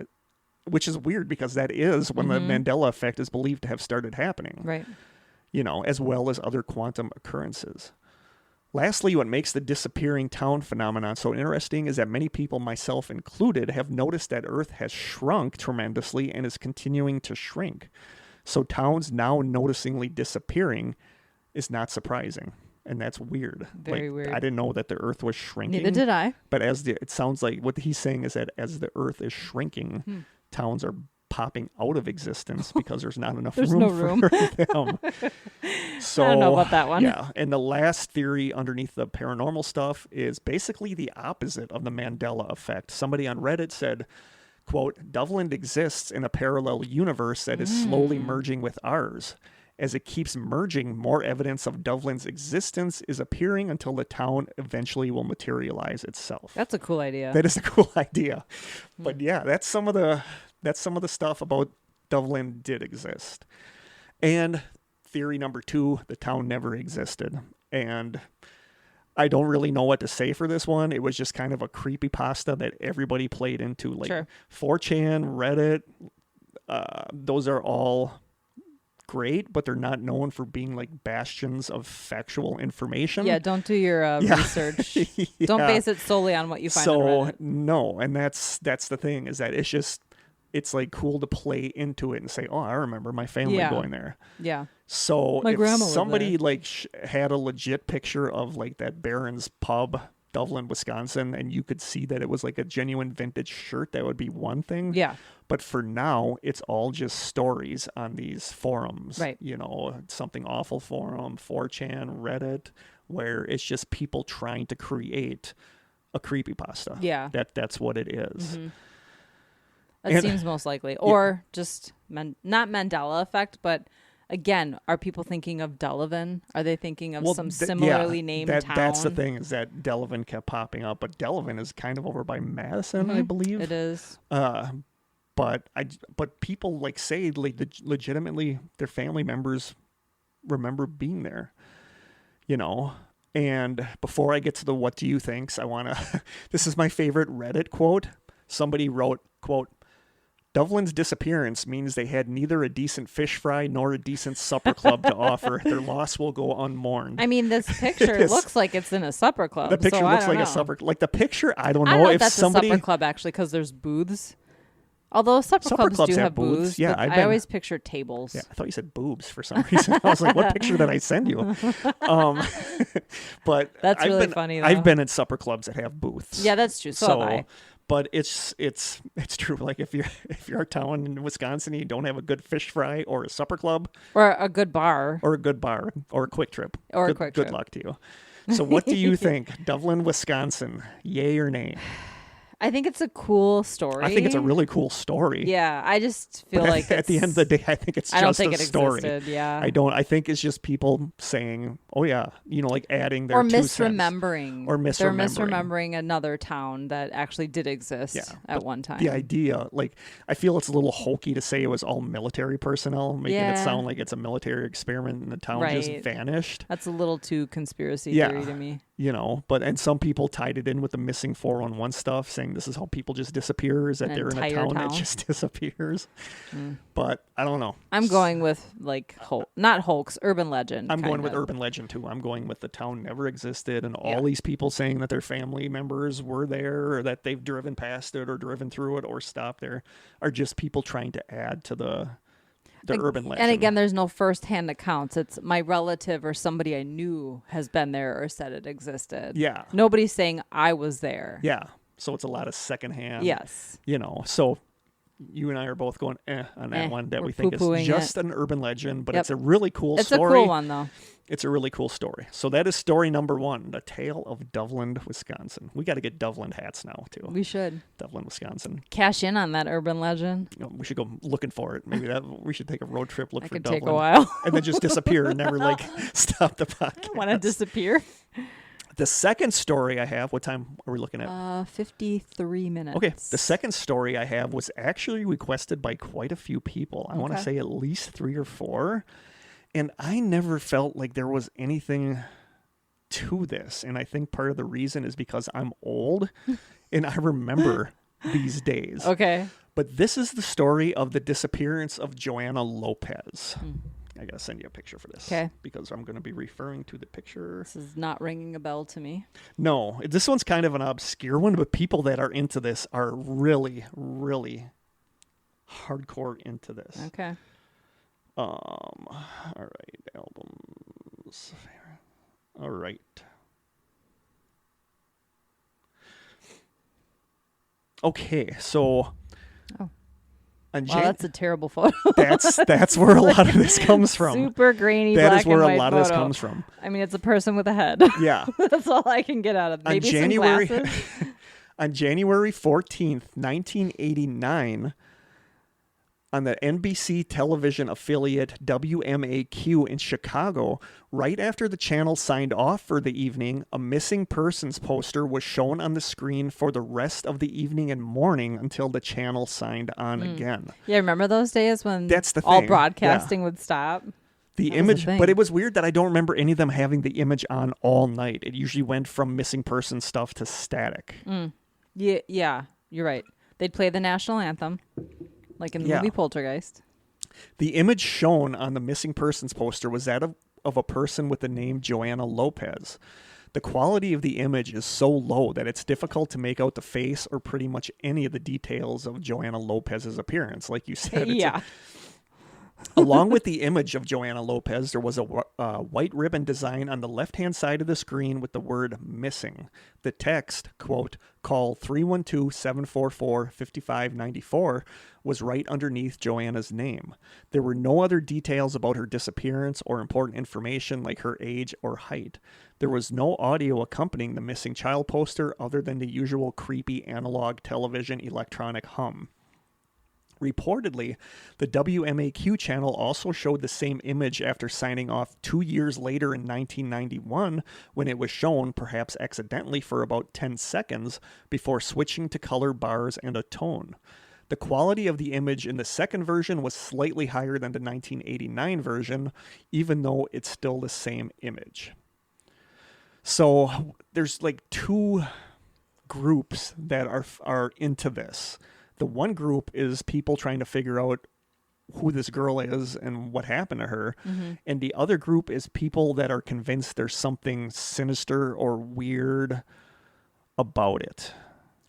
which is weird because that is when the Mandela effect is believed to have started happening. Right. As well as other quantum occurrences. Lastly, what makes the disappearing town phenomenon so interesting is that many people, myself included, have noticed that Earth has shrunk tremendously and is continuing to shrink. So towns now noticeably disappearing is not surprising. And that's weird. Very weird. I didn't know that the Earth was shrinking. Neither did I. But it sounds like what he's saying is that as the Earth is shrinking, towns are popping out of existence because there's not enough room for them. So, I don't know about that one. Yeah. And the last theory underneath the paranormal stuff is basically the opposite of the Mandela effect. Somebody on Reddit said, quote, Doveland exists in a parallel universe that is slowly merging with ours. As it keeps merging, more evidence of Doveland's existence is appearing until the town eventually will materialize itself. That's a cool idea. That is a cool idea. But yeah, that's some of the stuff about Doveland did exist. And theory number 2, the town never existed. And I don't really know what to say for this one. It was just kind of a creepypasta that everybody played into. Like Sure. 4chan, Reddit, those are all great, but they're not known for being like bastions of factual information. Yeah, don't do your research. Yeah. Don't base it solely on what you find on Reddit. No, and that's the thing, is that it's like cool to play into it and say, oh, I remember my family going there. Yeah. So My if grandma lived somebody like had a legit picture of like that Barron's Pub, Doveland, Wisconsin, and you could see that it was like a genuine vintage shirt, that would be one thing. Yeah. But for now, it's all just stories on these forums. Right. Something Awful forum, 4chan, Reddit, where it's just people trying to create a creepypasta. Yeah. That's what it is. Mm-hmm. That seems most likely. Or just not Mandela effect, but again, are people thinking of Delavan? Are they thinking of some similarly named town? That's the thing, is that Delavan kept popping up, but Delavan is kind of over by Madison, I believe. It is. But people like say like legitimately their family members remember being there, And before I get to the what do you thinks, I want to. This is my favorite Reddit quote. Somebody wrote, quote, Doveland's disappearance means they had neither a decent fish fry nor a decent supper club to offer. Their loss will go unmourned. I mean, this picture looks like it's in a supper club. The picture looks like a supper. Like the picture, I don't know if that's somebody. a supper club actually, because there's booths. Although supper clubs do have booths. Yeah, I always picture tables. Yeah, I thought you said boobs for some reason. I was like, what picture did I send you? But that's really funny, though. I've been at supper clubs that have booths. Yeah, that's true. So have I. But it's true. Like if you're a town in Wisconsin and you don't have a good fish fry or a supper club or a good bar or a Quick Trip or good luck to you. So what do you think? Doveland, Wisconsin, yay or nay? I think it's a cool story. I think it's a really cool story. Yeah, I just feel But like at the end of the day, I think it's I don't just think a it story. existed. Yeah, I think it's just people saying, "Oh yeah," like adding their or 2 cents. misremembering. Or They're misremembering. misremembering another town that actually did exist at one time. The idea, I feel it's a little hokey to say it was all military personnel, making it sound like it's a military experiment and the town just vanished. That's a little too conspiracy theory to me. And some people tied it in with the missing 411 stuff, saying this is how people just disappear, is that they're in a town that just disappears. But I don't know. I'm going with not hoax, urban legend. I'm going with urban legend too. I'm going with the town never existed, and all these people saying that their family members were there, or that they've driven past it, or driven through it, or stopped there, are just people trying to add to the urban legend. And again, there's no first-hand accounts. It's my relative or somebody I knew has been there or said it existed. Yeah. Nobody's saying I was there. Yeah. So it's a lot of secondhand. Yes. So you and I are both going on that one, that we think is just an urban legend, but it's a really cool story. It's a cool one, though. It's a really cool story. So that is story number 1, the tale of Doveland, Wisconsin. We got to get Doveland hats now, too. We should. Doveland, Wisconsin. Cash in on that urban legend. We should go looking for it. Maybe we should take a road trip, look for Doveland. That could take a while. And then just disappear and never, stop the podcast. Want to disappear? The second story I have, what time are we looking at? 53 minutes. Okay. The second story I have was actually requested by quite a few people. I want to say at least 3 or 4. And I never felt like there was anything to this. And I think part of the reason is because I'm old and I remember these days. Okay. But this is the story of the disappearance of Joanna Lopez. I got to send you a picture for this. Okay. Because I'm going to be referring to the picture. This is not ringing a bell to me. No, this one's kind of an obscure one, but people that are into this are really, really hardcore into this. Okay. All right, albums. All right. Okay, so. Oh. Wow, that's a terrible photo. that's where a lot of this comes from. Super grainy. That black is where and a white lot photo. of this comes from. I mean, it's a person with a head. Yeah. That's all I can get out of it. Maybe some glasses. On January 14th, 1989, on the NBC television affiliate WMAQ in Chicago, right after the channel signed off for the evening, a missing persons poster was shown on the screen for the rest of the evening and morning until the channel signed on again. Yeah, remember those days when that's the all thing. broadcasting would stop? The image, but it was weird that I don't remember any of them having the image on all night. It usually went from missing person stuff to static. Yeah, you're right. They'd play the national anthem. Like in the movie Poltergeist. The image shown on the missing persons poster was that of a person with the name Joanna Lopez. The quality of the image is so low that it's difficult to make out the face or pretty much any of the details of Joanna Lopez's appearance. Like you said, along with the image of Joanna Lopez, there was a white ribbon design on the left-hand side of the screen with the word missing. The text, quote, call 312-744-5594, was right underneath Joanna's name. There were no other details about her disappearance or important information like her age or height. There was no audio accompanying the missing child poster other than the usual creepy analog television electronic hum. Reportedly, the WMAQ channel also showed the same image after signing off 2 years later in 1991 when it was shown, perhaps accidentally, for about 10 seconds before switching to color bars and a tone. The quality of the image in the second version was slightly higher than the 1989 version, even though it's still the same image. So there's 2 groups that are into this. The one group is people trying to figure out who this girl is and what happened to her. Mm-hmm. And the other group is people that are convinced there's something sinister or weird about it.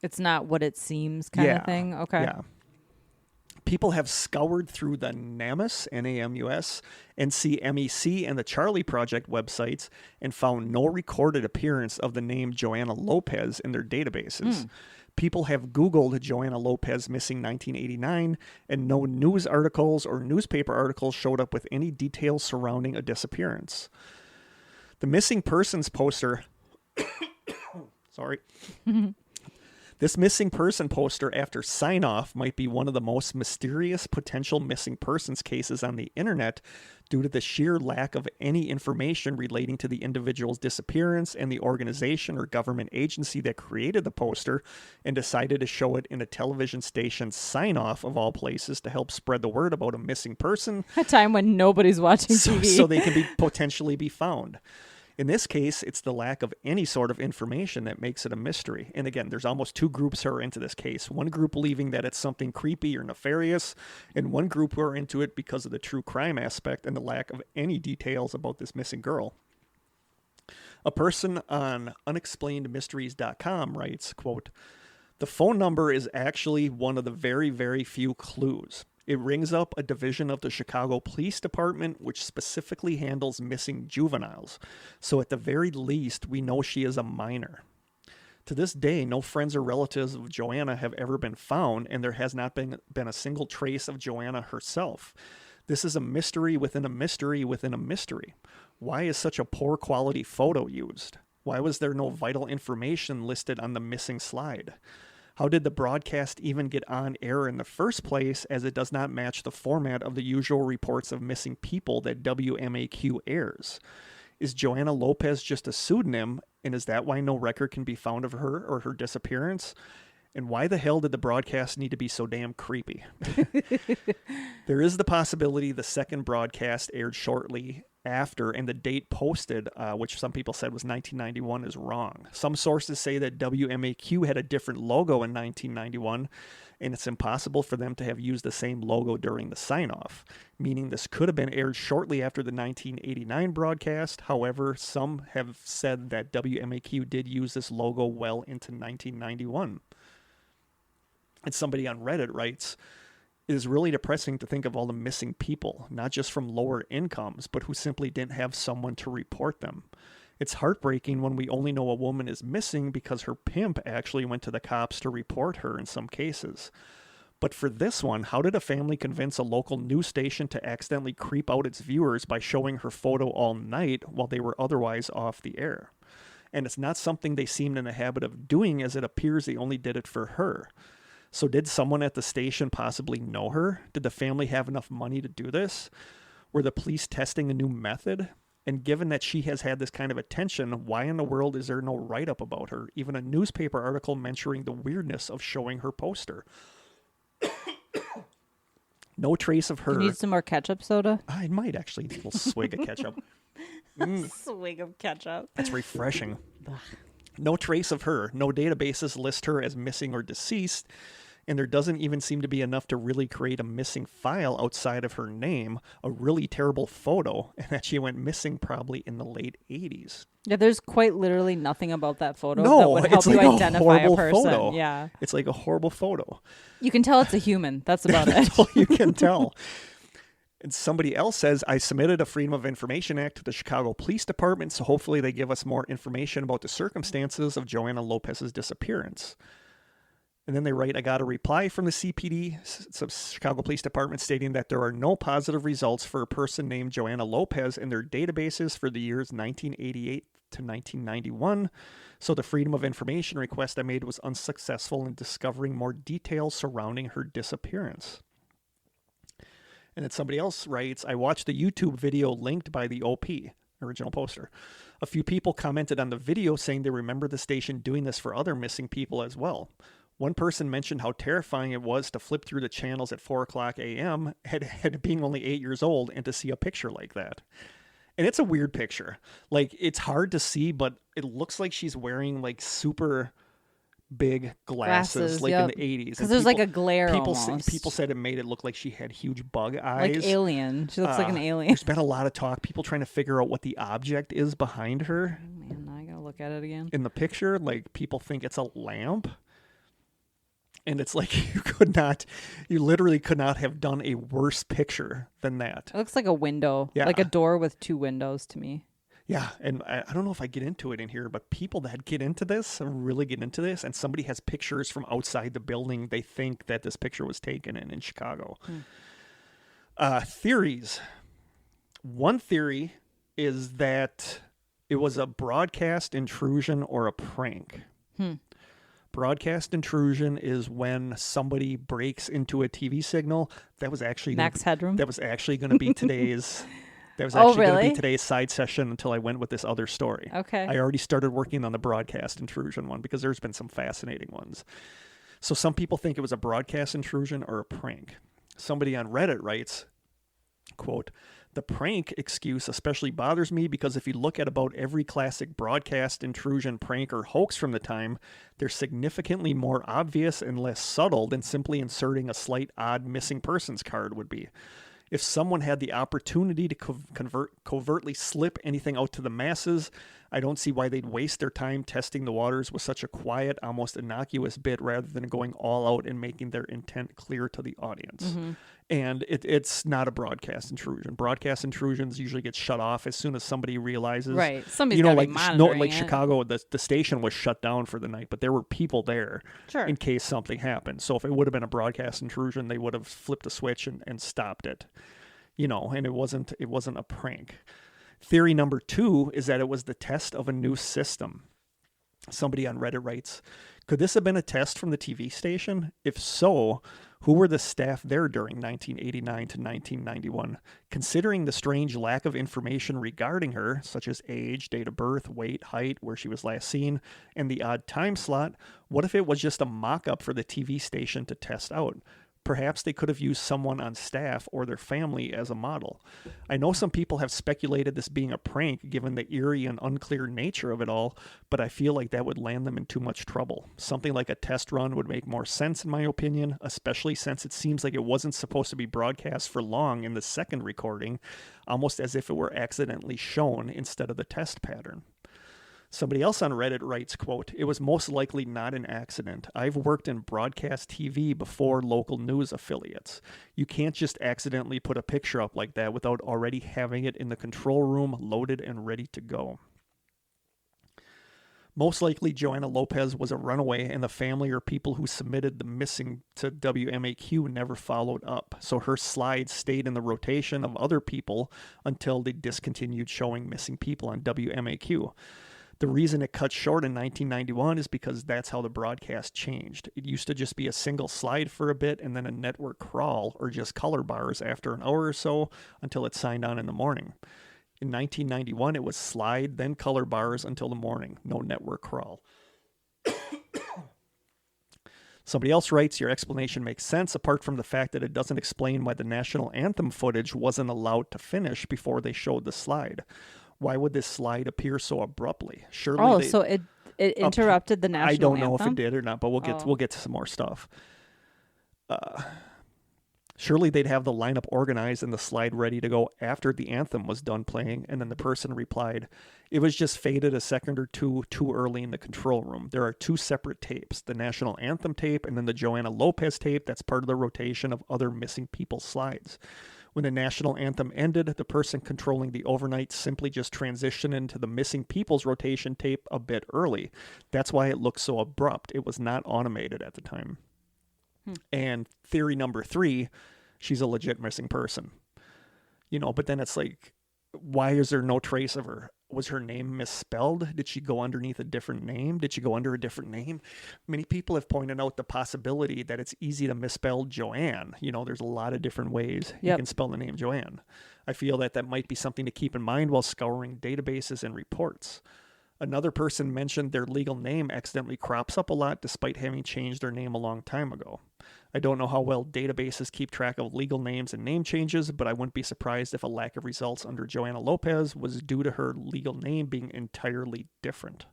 It's not what it seems kind of thing. Okay. Yeah. People have scoured through the NAMUS, N-A-M-U-S, NCMEC, and the Charlie Project websites and found no recorded appearance of the name Joanna Lopez in their databases. People have Googled Joanna Lopez missing 1989, and no news articles or newspaper articles showed up with any details surrounding a disappearance. The missing persons poster. Sorry. This missing person poster after sign-off might be one of the most mysterious potential missing persons cases on the internet due to the sheer lack of any information relating to the individual's disappearance and the organization or government agency that created the poster and decided to show it in a television station's sign-off of all places to help spread the word about a missing person. A time when nobody's watching TV. So they can potentially be found. In this case, it's the lack of any sort of information that makes it a mystery. And again, there's almost two groups who are into this case. One group believing that it's something creepy or nefarious, and one group who are into it because of the true crime aspect and the lack of any details about this missing girl. A person on unexplainedmysteries.com writes, quote, "The phone number is actually one of the very, very few clues. It rings up a division of the Chicago Police Department which specifically handles missing juveniles. So at the very least, we know she is a minor. To this day, no friends or relatives of Joanna have ever been found, and there has not been a single trace of Joanna herself. This is a mystery within a mystery within a mystery. Why is such a poor quality photo used? Why was there no vital information listed on the missing slide? How did the broadcast even get on air in the first place, as it does not match the format of the usual reports of missing people that WMAQ airs? Is Joanna Lopez just a pseudonym, and is that why no record can be found of her or her disappearance? And why the hell did the broadcast need to be so damn creepy?" There is the possibility the second broadcast aired shortly after, and the date posted, which some people said was 1991, is wrong. Some sources say that WMAQ had a different logo in 1991, and it's impossible for them to have used the same logo during the sign-off, meaning this could have been aired shortly after the 1989 broadcast. However, some have said that WMAQ did use this logo well into 1991. And somebody on Reddit writes, "It is really depressing to think of all the missing people, not just from lower incomes, but who simply didn't have someone to report them. It's heartbreaking when we only know a woman is missing because her pimp actually went to the cops to report her in some cases. But for this one, how did a family convince a local news station to accidentally creep out its viewers by showing her photo all night while they were otherwise off the air? And it's not something they seemed in the habit of doing, as it appears they only did it for her. So did someone at the station possibly know her? Did the family have enough money to do this? Were the police testing a new method? And given that she has had this kind of attention, why in the world is there no write-up about her? Even a newspaper article mentioning the weirdness of showing her poster. No trace of her." You need some more ketchup soda? I might actually need a little swig of ketchup. Swig of ketchup. That's refreshing. No trace of her. No databases list her as missing or deceased. And there doesn't even seem to be enough to really create a missing file outside of her name, a really terrible photo, and that she went missing probably in the late 80s. Yeah, there's quite literally nothing about that photo No, that would help it's you like a identify horrible a person. photo. Yeah. It's like a horrible photo. You can tell it's a human. That's about it. That's all you can tell. And somebody else says, "I submitted a Freedom of Information Act to the Chicago Police Department, so hopefully they give us more information about the circumstances of Joanna Lopez's disappearance." And then they write, "I got a reply from the CPD, Chicago Police Department, stating that there are no positive results for a person named Joanna Lopez in their databases for the years 1988 to 1991. So the Freedom of Information request I made was unsuccessful in discovering more details surrounding her disappearance." And then somebody else writes, "I watched the YouTube video linked by the OP, original poster. A few people commented on the video saying they remember the station doing this for other missing people as well. One person mentioned how terrifying it was to flip through the channels at 4 o'clock a.m., had being only 8 years old, and to see a picture like that." And it's a weird picture. Like, it's hard to see, but it looks like she's wearing, like, super big glasses like yep. in the 80s. Because there's like a glare almost. People said it made it look like she had huge bug eyes. Like alien. She looks like an alien. There's been a lot of talk, people trying to figure out what the object is behind her. Oh, man, now I gotta look at it again. In the picture, like, people think it's a lamp. And it's like you literally could not have done a worse picture than that. It looks like a window, like a door with two windows to me. Yeah, and I don't know if I get into it in here, but people that get into this, really get into this, and somebody has pictures from outside the building they think that this picture was taken in Chicago. Theories. One theory is that It was a broadcast intrusion or a prank. Broadcast intrusion is when somebody breaks into a TV signal. That was actually Max Headroom? That was actually going to be today's. That was Oh, actually going to really? be today's side session until I went with this other story. Okay. I already started working on the broadcast intrusion one because there's been some fascinating ones. So some people think it was a broadcast intrusion or a prank. Somebody on Reddit writes, quote, "The prank excuse especially bothers me because if you look at about every classic broadcast intrusion, prank, or hoax from the time, they're significantly more obvious and less subtle than simply inserting a slight odd missing persons card would be. If someone had the opportunity to covertly slip anything out to the masses, I don't see why they'd waste their time testing the waters with such a quiet, almost innocuous bit rather than going all out and making their intent clear to the audience." And it's not a broadcast intrusion. Broadcast intrusions usually get shut off as soon as somebody realizes. Right. Somebody's gotta be monitoring it. Chicago, the station was shut down for the night, but there were people there in case something happened. So if it would have been a broadcast intrusion, they would have flipped a switch and stopped it. And it wasn't a prank. Theory number 2 is that it was the test of a new system. Somebody on Reddit writes, "Could this have been a test from the TV station? If so, who were the staff there during 1989 to 1991? Considering the strange lack of information regarding her, such as age, date of birth, weight, height, where she was last seen, and the odd time slot, what if it was just a mock-up for the TV station to test out? Perhaps they could have used someone on staff or their family as a model. I know some people have speculated this being a prank given the eerie and unclear nature of it all, but I feel like that would land them in too much trouble. Something like a test run would make more sense in my opinion, especially since it seems like it wasn't supposed to be broadcast for long in the second recording, almost as if it were accidentally shown instead of the test pattern." Somebody else on Reddit writes, quote, "It was most likely not an accident. I've worked in broadcast TV before local news affiliates. You can't just accidentally put a picture up like that without already having it in the control room loaded and ready to go. Most likely, Joanna Lopez was a runaway, and the family or people who submitted the missing to WMAQ never followed up, so her slides stayed in the rotation of other people until they discontinued showing missing people on WMAQ. The reason it cut short in 1991 is because that's how the broadcast changed. It used to just be a single slide for a bit and then a network crawl or just color bars after an hour or so until it signed on in the morning. In 1991, it was slide, then color bars until the morning. No network crawl. Somebody else writes, "Your explanation makes sense apart from the fact that it doesn't explain why the national anthem footage wasn't allowed to finish before they showed the slide. Why would this slide appear so abruptly? Surely so it interrupted the national anthem? I don't know if it did or not, but we'll get to some more stuff. Surely they'd have the lineup organized and the slide ready to go after the anthem was done playing." And then the person replied, "It was just faded a second or two too early in the control room. There are 2 separate tapes, the national anthem tape and then the Joanna Lopez tape that's part of the rotation of other missing people slides. When the national anthem ended, the person controlling the overnight simply just transitioned into the missing people's rotation tape a bit early. That's why it looked so abrupt. It was not automated at the time." And theory number 3, she's a legit missing person. But then it's like, why is there no trace of her? Was her name misspelled? Did she go underneath a different name? Did she go under a different name? Many people have pointed out the possibility that it's easy to misspell Joanne. There's a lot of different ways you can spell the name Joanne. I feel that might be something to keep in mind while scouring databases and reports. Another person mentioned their legal name accidentally crops up a lot despite having changed their name a long time ago. I don't know how well databases keep track of legal names and name changes, but I wouldn't be surprised if a lack of results under Joanna Lopez was due to her legal name being entirely different.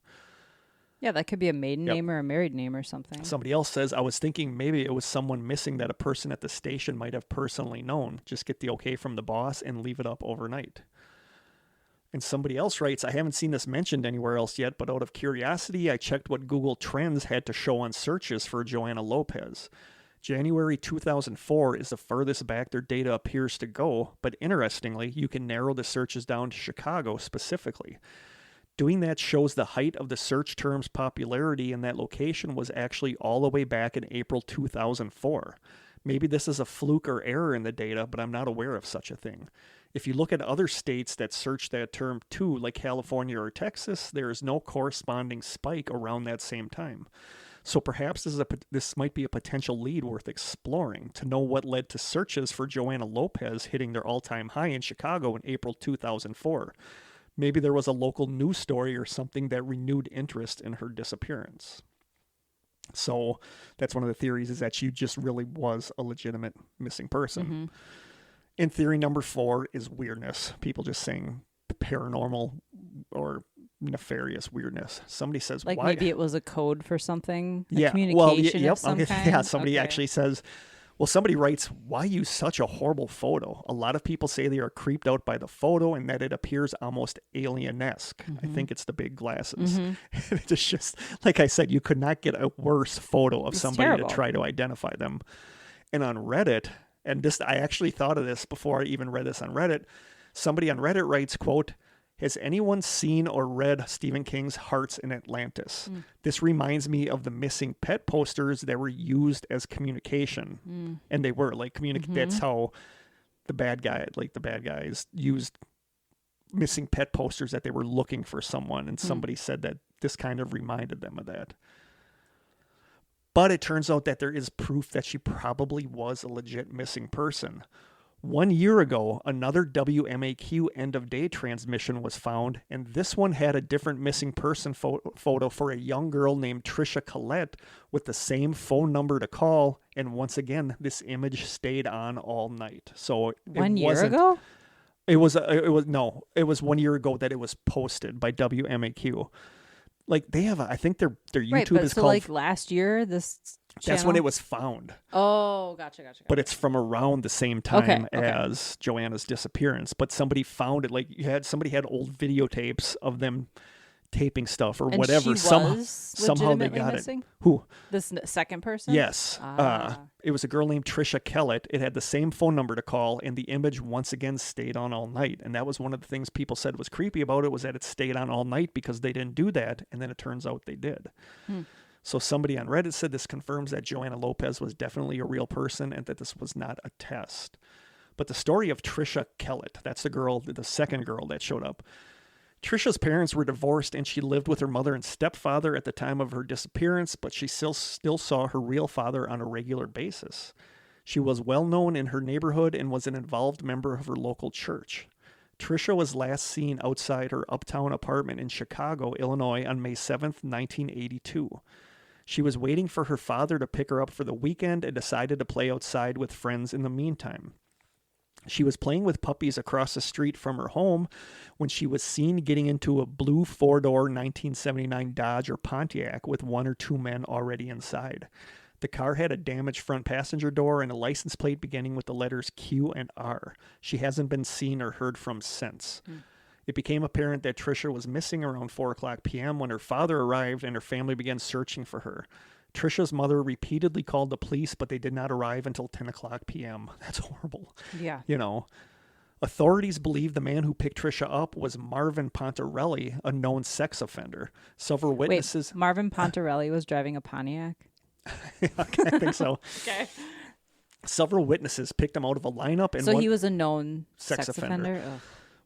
Yeah, that could be a maiden name or a married name or something. Somebody else says, "I was thinking maybe it was someone missing that a person at the station might have personally known. Just get the okay from the boss and leave it up overnight." And somebody else writes, "I haven't seen this mentioned anywhere else yet, but out of curiosity, I checked what Google Trends had to show on searches for Joanna Lopez. January 2004 is the furthest back their data appears to go, but interestingly, you can narrow the searches down to Chicago specifically. Doing that shows the height of the search term's popularity in that location was actually all the way back in April 2004. Maybe this is a fluke or error in the data, but I'm not aware of such a thing. If you look at other states that search that term too, like California or Texas, there is no corresponding spike around that same time. So perhaps this might be a potential lead worth exploring to know what led to searches for Joanna Lopez hitting their all-time high in Chicago in April 2004. Maybe there was a local news story or something that renewed interest in her disappearance. So that's one of the theories, is that she just really was a legitimate missing person. Mm-hmm. And theory number 4 is weirdness. People just saying paranormal or nefarious weirdness. Somebody says, like why? maybe it was a code for something, Yeah, communication well, of some kind. yeah. Somebody Okay. actually says, well, somebody writes, why use such a horrible photo? A lot of people say they are creeped out by the photo and that it appears almost alien-esque. I think it's the big glasses. It's just, like I said, you could not get a worse photo of somebody terrible. to try to identify them. And on Reddit, and this, I actually thought of this before I even read this on Reddit. Somebody on Reddit writes, quote, has anyone seen or read Stephen King's Hearts in Atlantis? This reminds me of the missing pet posters that were used as communication. And they were like that's how the bad guys used missing pet posters, that they were looking for someone, and somebody said that this kind of reminded them of that. But it turns out that there is proof that she probably was a legit missing person. 1 year ago, another WMAQ end-of-day transmission was found, and this one had a different missing person photo for a young girl named Trisha Collette with the same phone number to call, and once again, this image stayed on all night. So it 1 year wasn't, ago? It was 1 year ago that it was posted by WMAQ. Like they have, I think their YouTube Right, but is so called. like last year, this channel? That's when it was found. Oh, gotcha. But it's from around the same time Okay. as Joanna's disappearance. But somebody found it. Like somebody had old videotapes of them taping stuff or And whatever. she was somehow they legitimately got missing? it. Who? This second person? Yes. Ah. It was a girl named Trisha Kellett. It had the same phone number to call, and the image once again stayed on all night. And that was one of the things people said was creepy about it, was that it stayed on all night because they didn't do that, and then it turns out they did. So somebody on Reddit said this confirms that Joanna Lopez was definitely a real person and that this was not a test. But the story of Trisha Kellett, that's the second girl that showed up. Trisha's parents were divorced, and she lived with her mother and stepfather at the time of her disappearance, but she still saw her real father on a regular basis. She was well known in her neighborhood and was an involved member of her local church. Trisha was last seen outside her uptown apartment in Chicago, Illinois on May 7th, 1982. She was waiting for her father to pick her up for the weekend and decided to play outside with friends in the meantime. She was playing with puppies across the street from her home when she was seen getting into a blue four-door 1979 Dodge or Pontiac with 1 or 2 men already inside. The car had a damaged front passenger door and a license plate beginning with the letters Q and R. She hasn't been seen or heard from since. It became apparent that Trisha was missing around 4 o'clock p.m. when her father arrived and her family began searching for her. Trisha's mother repeatedly called the police, but they did not arrive until 10 o'clock p.m. That's horrible. Yeah. Authorities believe the man who picked Trisha up was Marvin Pontarelli, a known sex offender. Several witnesses... Wait, Marvin Pontarelli was driving a Pontiac? I think so. Okay. Several witnesses picked him out of a lineup. And So he was a known sex offender. Ugh.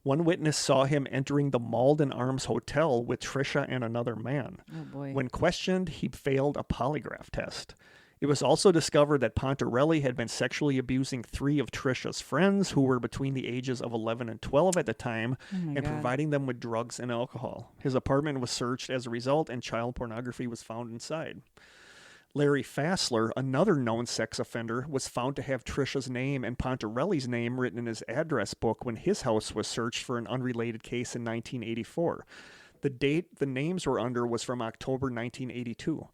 One witness saw him entering the Malden Arms Hotel with Trisha and another man. Oh, boy. When questioned, he failed a polygraph test. It was also discovered that Pontarelli had been sexually abusing 3 of Trisha's friends who were between the ages of 11 and 12 at the time and God. providing them with drugs and alcohol. His apartment was searched as a result, and child pornography was found inside. Larry Fassler, another known sex offender, was found to have Trisha's name and Pontarelli's name written in his address book when his house was searched for an unrelated case in 1984. The date the names were under was from October 1982.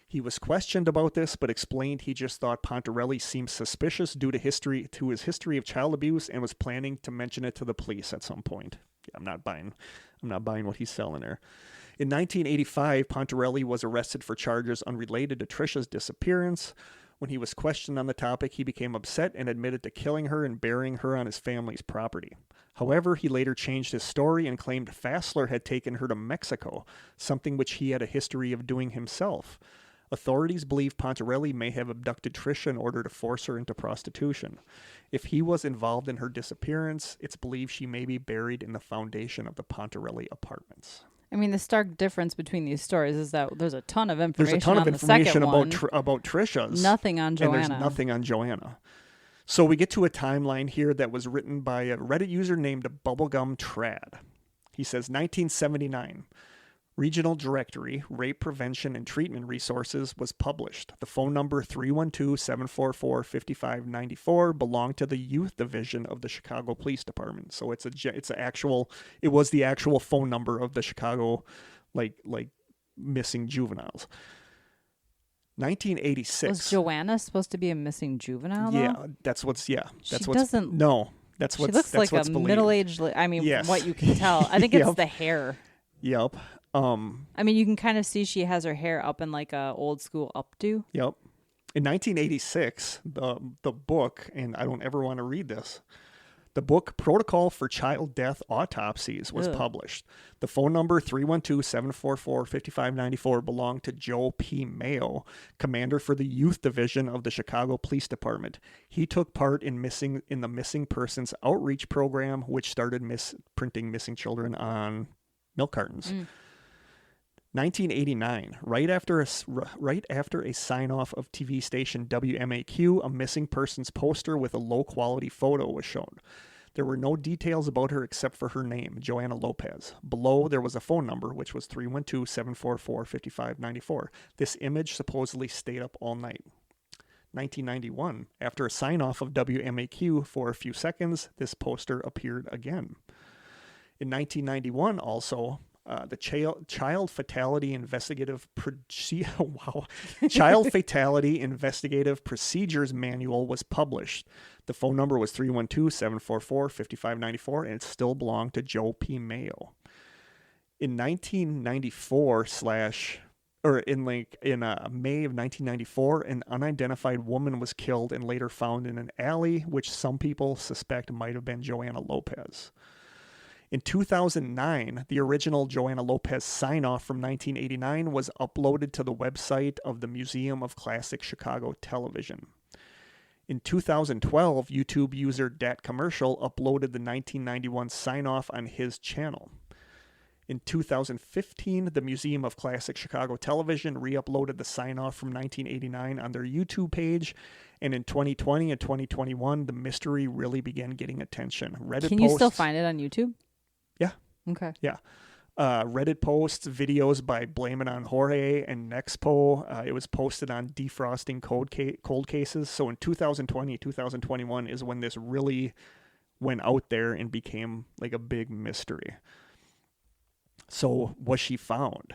He was questioned about this, but explained he just thought Pontarelli seemed suspicious due to his history of child abuse and was planning to mention it to the police at some point. Yeah, I'm not buying what he's selling there. In 1985, Pontarelli was arrested for charges unrelated to Trisha's disappearance. When he was questioned on the topic, he became upset and admitted to killing her and burying her on his family's property. However, he later changed his story and claimed Fassler had taken her to Mexico, something which he had a history of doing himself. Authorities believe Pontarelli may have abducted Trisha in order to force her into prostitution. If he was involved in her disappearance, it's believed she may be buried in the foundation of the Pontarelli apartments. I mean, the stark difference between these stories is that there's a ton of information. There's a ton of on information the second about Trisha's. Nothing on Joanna. And there's nothing on Joanna. So we get to a timeline here that was written by a Reddit user named Bubblegum Trad. He says 1979. Regional Directory, Rape Prevention and Treatment Resources was published. The phone number 312-744-5594 belonged to the Youth Division of the Chicago Police Department. So it was the actual phone number of the Chicago like missing juveniles. 1986. Was Joanna supposed to be a missing juvenile? Though? That's what's She looks like a believed. Middle-aged. I mean, Yes. from what you can tell, I think it's the hair. Yep. I mean, you can kind of see she has her hair up in like a old school updo. Yep. In 1986, the book, and I don't ever want to read this, the book Protocol for Child Death Autopsies was published. The phone number 312-744-5594 belonged to Joe P. Mayo, commander for the Youth Division of the Chicago Police Department. He took part in the Missing Persons Outreach Program, which started printing missing children on milk cartons. 1989, right after a sign-off of TV station WMAQ, a missing persons poster with a low-quality photo was shown. There were no details about her except for her name, Joanna Lopez. Below, there was a phone number, which was 312-744-5594. This image supposedly stayed up all night. 1991, after a sign-off of WMAQ for a few seconds, this poster appeared again. In 1991, also, the Child Fatality Investigative Procedures Manual was published. The phone number was 312-744-5594, and it still belonged to Joe P. Mayo. In 1994 in May of 1994, an unidentified woman was killed and later found in an alley, which some people suspect might have been Joanna Lopez. In 2009, the original Joanna Lopez sign-off from 1989 was uploaded to the website of the Museum of Classic Chicago Television. In 2012, YouTube user Dat Commercial uploaded the 1991 sign-off on his channel. In 2015, the Museum of Classic Chicago Television re-uploaded the sign-off from 1989 on their YouTube page, and in 2020 and 2021, the mystery really began getting attention. Can you still find it on YouTube? Yeah. Okay. Yeah. Reddit posts, videos by Blame It on Jorge and Nexpo. It was posted on Defrosting Cold Cases. So in 2020, 2021 is when this really went out there and became like a big mystery. So was she found?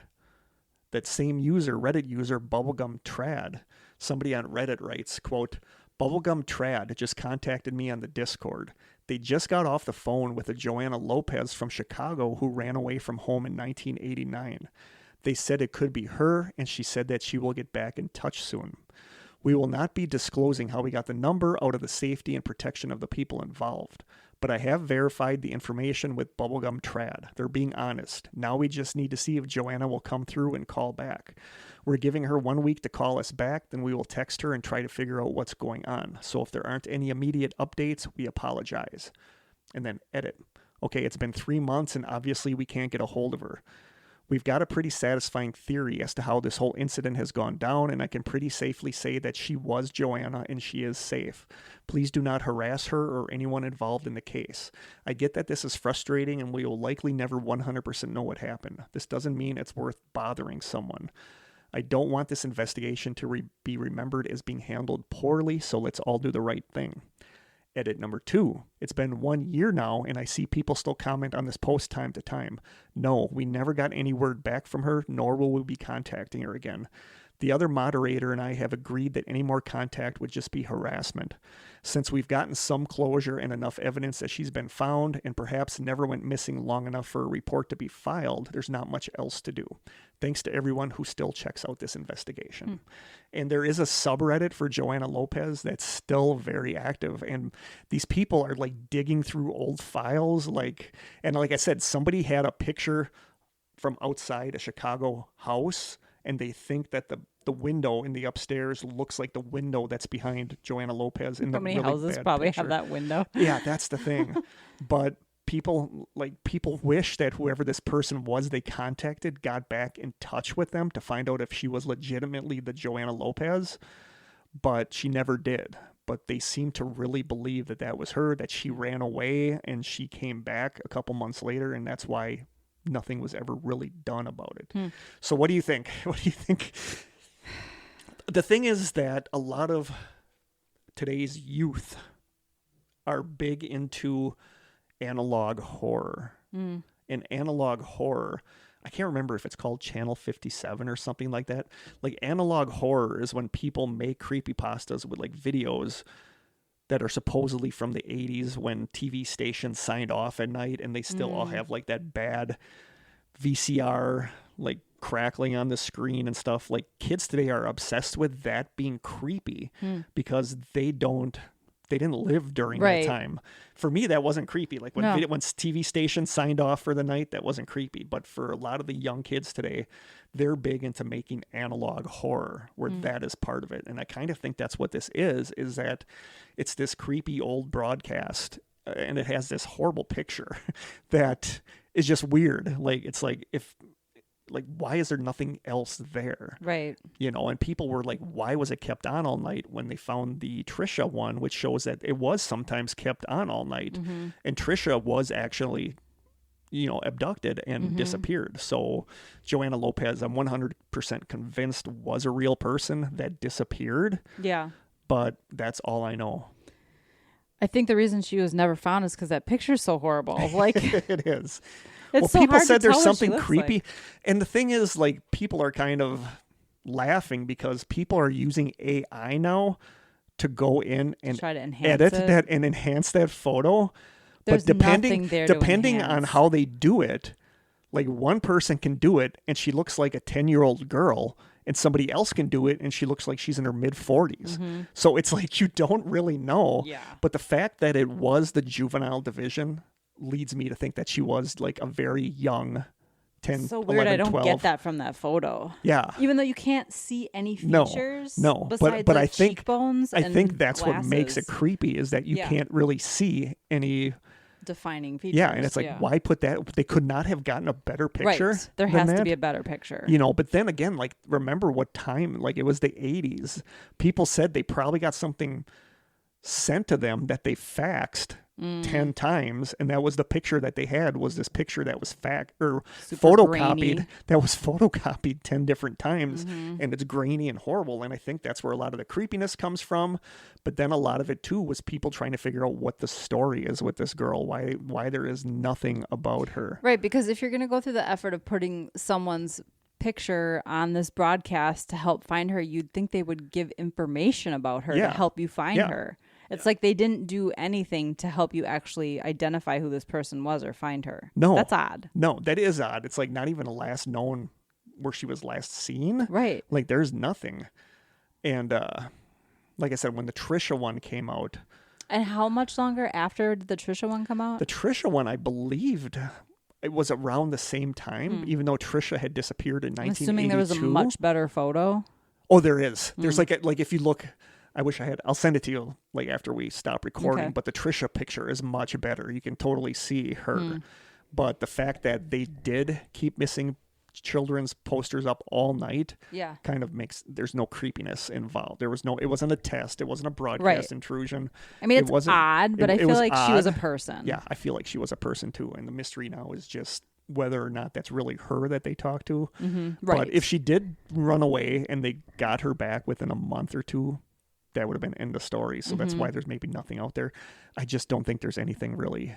That same user, Reddit user, Bubblegum Trad, somebody on Reddit writes, quote, Bubblegum Trad just contacted me on the Discord. They just got off the phone with a Joanna Lopez from Chicago who ran away from home in 1989. They said it could be her, and she said that she will get back in touch soon. We will not be disclosing how we got the number out of the safety and protection of the people involved. But I have verified the information with Bubblegum Trad. They're being honest. Now we just need to see if Joanna will come through and call back. We're giving her 1 week to call us back, then we will text her and try to figure out what's going on. So if there aren't any immediate updates, we apologize. And then edit. Okay, it's been 3 months and obviously we can't get a hold of her. We've got a pretty satisfying theory as to how this whole incident has gone down, and I can pretty safely say that she was Joanna and she is safe. Please do not harass her or anyone involved in the case. I get that this is frustrating and we will likely never 100% know what happened. This doesn't mean it's worth bothering someone. I don't want this investigation to be remembered as being handled poorly, so let's all do the right thing. Edit number 2. It's been 1 year now, and I see people still comment on this post time to time. No, we never got any word back from her, nor will we be contacting her again. The other moderator and I have agreed that any more contact would just be harassment. Since we've gotten some closure and enough evidence that she's been found and perhaps never went missing long enough for a report to be filed, there's not much else to do. Thanks to everyone who still checks out this investigation. And there is a subreddit for Joanna Lopez that's still very active. And these people are like digging through old files. And like I said, somebody had a picture from outside a Chicago house and they think that the window in the upstairs looks like the window that's behind Joanna Lopez in How the many really houses bad probably picture. have that window? Yeah, that's the thing. But people wish that whoever this person was they contacted got back in touch with them to find out if she was legitimately the Joanna Lopez, but she never did. But they seem to really believe that that was her, that she ran away and she came back a couple months later, and that's why nothing was ever really done about it. So what do you think? What do you think? The thing is that a lot of today's youth are big into analog horror. And analog horror, I can't remember if it's called Channel 57 or something like that. Like, analog horror is when people make creepypastas with like videos that are supposedly from the 80s when TV stations signed off at night, and they still all have like that bad VCR like crackling on the screen and stuff. Like, kids today are obsessed with that being creepy because they didn't live during that time. For me, that wasn't creepy. Like when TV stations signed off for the night, that wasn't creepy. But for a lot of the young kids today, they're big into making analog horror where that is part of it. And I kind of think that's what this is that it's this creepy old broadcast and it has this horrible picture that is just weird. Like, it's like, why is there nothing else there? Right. You know, and people were like, why was it kept on all night when they found the Trisha one, which shows that it was sometimes kept on all night. And Trisha was actually, you know, abducted and disappeared. So Joanna Lopez, I'm 100% convinced, was a real person that disappeared. Yeah. But that's all I know. I think the reason she was never found is because that picture's so horrible. Like, it is. It's so people hard said to there's tell what she something looks creepy. like. And the thing is, like, people are kind of laughing because people are using AI now to go in and try to enhance edit it. that and enhance that photo. There's But nothing there to depending on enhance. how they do it, like, one person can do it and she looks like a 10-year-old girl, and somebody else can do it and she looks like she's in her mid-40s. So it's like you don't really know. Yeah. But the fact that it was the juvenile division leads me to think that she was like a very young 10, So weird. 11, I don't 12. get that from that photo. Yeah. Even though you can't see any No, features. no. Besides, But like, I think cheekbones I think and that's what makes it glasses. creepy is that you Yeah. can't really see any. Defining features. Yeah, and it's like, why put that? They could not have gotten a better picture. Right. There than has to that. be a better picture. You know, but then again, like, remember what time? Like, it was the 80s. People said they probably got something sent to them that they faxed 10 times, and that was the picture that they had, was this picture that was Super photocopied grainy. that was photocopied 10 different times, and it's grainy and horrible. And I think that's where a lot of the creepiness comes from. But then a lot of it too was people trying to figure out what the story is with this girl, why there is nothing about her. Right, because if you're going to go through the effort of putting someone's picture on this broadcast to help find her, you'd think they would give information about her to help you find her. It's like they didn't do anything to help you actually identify who this person was or find her. No. That's odd. No, that is odd. It's like not even a last known where she was last seen. Right. Like, there's nothing. And like I said, when the Trisha one came out. And how much longer after did the Trisha one come out? The Trisha one, I believed, it was around the same time, even though Trisha had disappeared in 1982. I'm assuming there was a much better photo. Oh, there is. There's like if you look, I wish I had. I'll send it to you like after we stop recording. Okay. But the Trisha picture is much better. You can totally see her. But the fact that they did keep missing children's posters up all night, kind of makes there's no creepiness involved. It wasn't a test. It wasn't a broadcast intrusion. I mean, it's odd, but I feel like she was a person. Yeah, I feel like she was a person too. And the mystery now is just whether or not that's really her that they talked to. Right. But if she did run away and they got her back within a month or two, that would have been end of story. So that's why there's maybe nothing out there. I just don't think there's anything really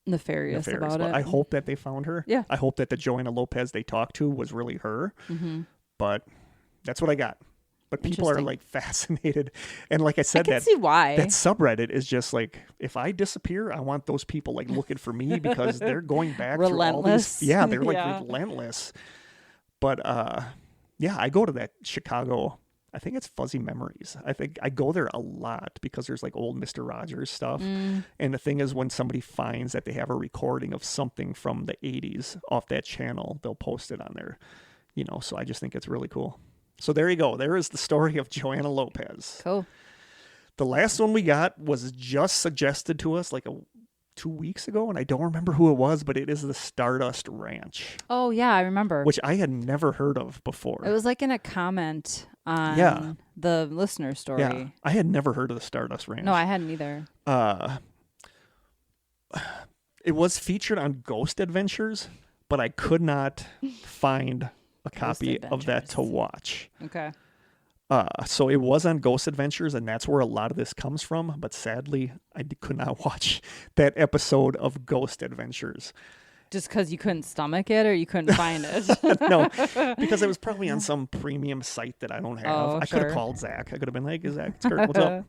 nefarious about it. I hope that they found her. Yeah. I hope that the Joanna Lopez they talked to was really her. But that's what I got. But people are like fascinated. And like I said, I can see why. That subreddit is just like, if I disappear, I want those people like looking for me because they're going back relentless. through all these. Yeah, they're like relentless. But yeah, I go to that Chicago. I think it's Fuzzy Memories. I think I go there a lot because there's like old Mr. Rogers stuff. And the thing is, when somebody finds that they have a recording of something from the 80s off that channel, they'll post it on there. So I just think it's really cool. So there you go. There is the story of Joanna Lopez. Cool. The last one we got was just suggested to us like 2 weeks ago, and I don't remember who it was, but it is the Stardust Ranch. Oh, yeah, I remember. Which I had never heard of before. It was like in a comment on the listener story. Yeah, I had never heard of the Stardust Ranch. No, I hadn't either. It was featured on Ghost Adventures, but I could not find a copy of that to watch. Okay. So it was on Ghost Adventures, and that's where a lot of this comes from. But sadly, I could not watch that episode of Ghost Adventures. Just because you couldn't stomach it, or you couldn't find it? No, because it was probably on some premium site that I don't have. Oh, I could have called Zach. I could have been like, Zach, it's Kurt, what's up?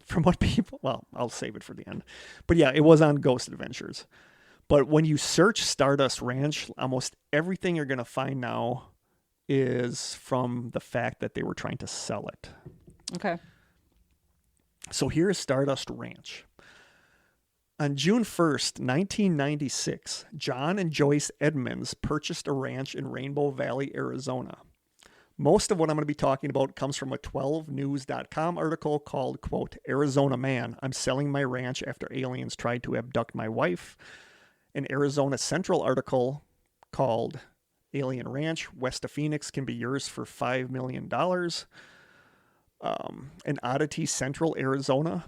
From what people, well, I'll save it for the end. But yeah, it was on Ghost Adventures. But when you search Stardust Ranch, almost everything you're going to find now is from the fact that they were trying to sell it. Okay. So here is Stardust Ranch. On June 1st, 1996, John and Joyce Edmonds purchased a ranch in Rainbow Valley, Arizona. Most of what I'm going to be talking about comes from a 12news.com article called, quote, Arizona Man, I'm selling my ranch after aliens tried to abduct my wife. An Arizona Central article called Alien Ranch, west of Phoenix, can be yours for $5 million. An Oddity Central Arizona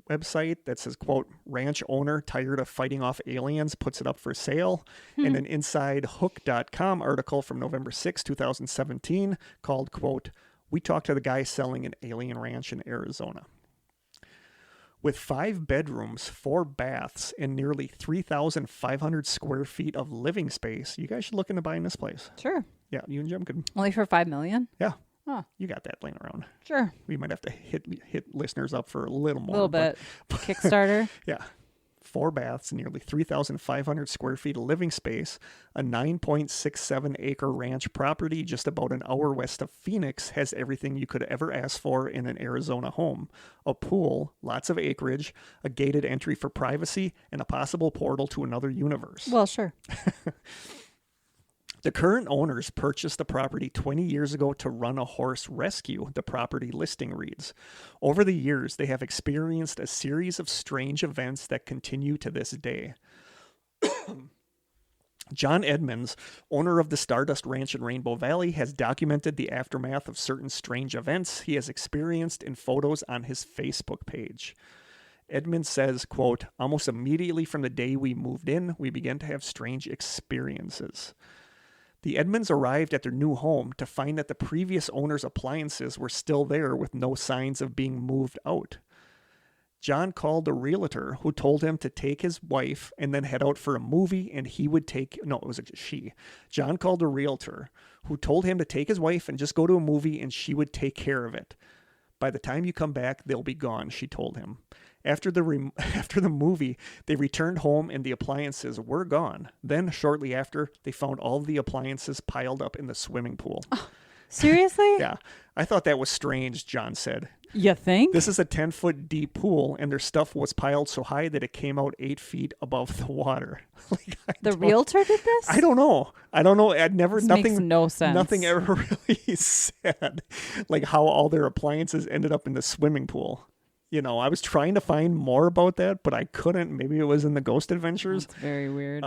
website that says, quote, ranch owner tired of fighting off aliens puts it up for sale. And an InsideHook.com article from November 6, 2017 called, quote, we talked to the guy selling an alien ranch in Arizona. With 5 bedrooms, 4 baths, and nearly 3,500 square feet of living space, you guys should look into buying this place. Sure. Yeah, you and Jim could. Only for $5 million? Yeah. Huh. You got that laying around. Sure. We might have to hit listeners up for a little more. A little bit. Kickstarter? Yeah. 4 baths, nearly 3,500 square feet of living space, a 9.67 acre ranch property just about an hour west of Phoenix has everything you could ever ask for in an Arizona home. A pool, lots of acreage, a gated entry for privacy, and a possible portal to another universe. Well, sure. The current owners purchased the property 20 years ago to run a horse rescue, the property listing reads. Over the years, they have experienced a series of strange events that continue to this day. John Edmonds, owner of the Stardust Ranch in Rainbow Valley, has documented the aftermath of certain strange events he has experienced in photos on his Facebook page. Edmonds says, quote, almost immediately from the day we moved in, we began to have strange experiences. The Edmonds arrived at their new home to find that the previous owner's appliances were still there with no signs of being moved out. John called a realtor who told him to take his wife and then head out for a movie and he would take, no, it was a she. John called a realtor who told him to take his wife and just go to a movie and she would take care of it. By the time you come back, they'll be gone, she told him. After the movie, they returned home and the appliances were gone. Then, shortly after, they found all the appliances piled up in the swimming pool. Oh, seriously? Yeah. I thought that was strange, John said. You think? This is a 10-foot deep pool, and their stuff was piled so high that it came out 8 feet above the water. The realtor did this? I don't know. I'd never, this nothing, makes no sense. Nothing ever really said, like how all their appliances ended up in the swimming pool. I was trying to find more about that, but I couldn't. Maybe it was in the Ghost Adventures. That's very weird.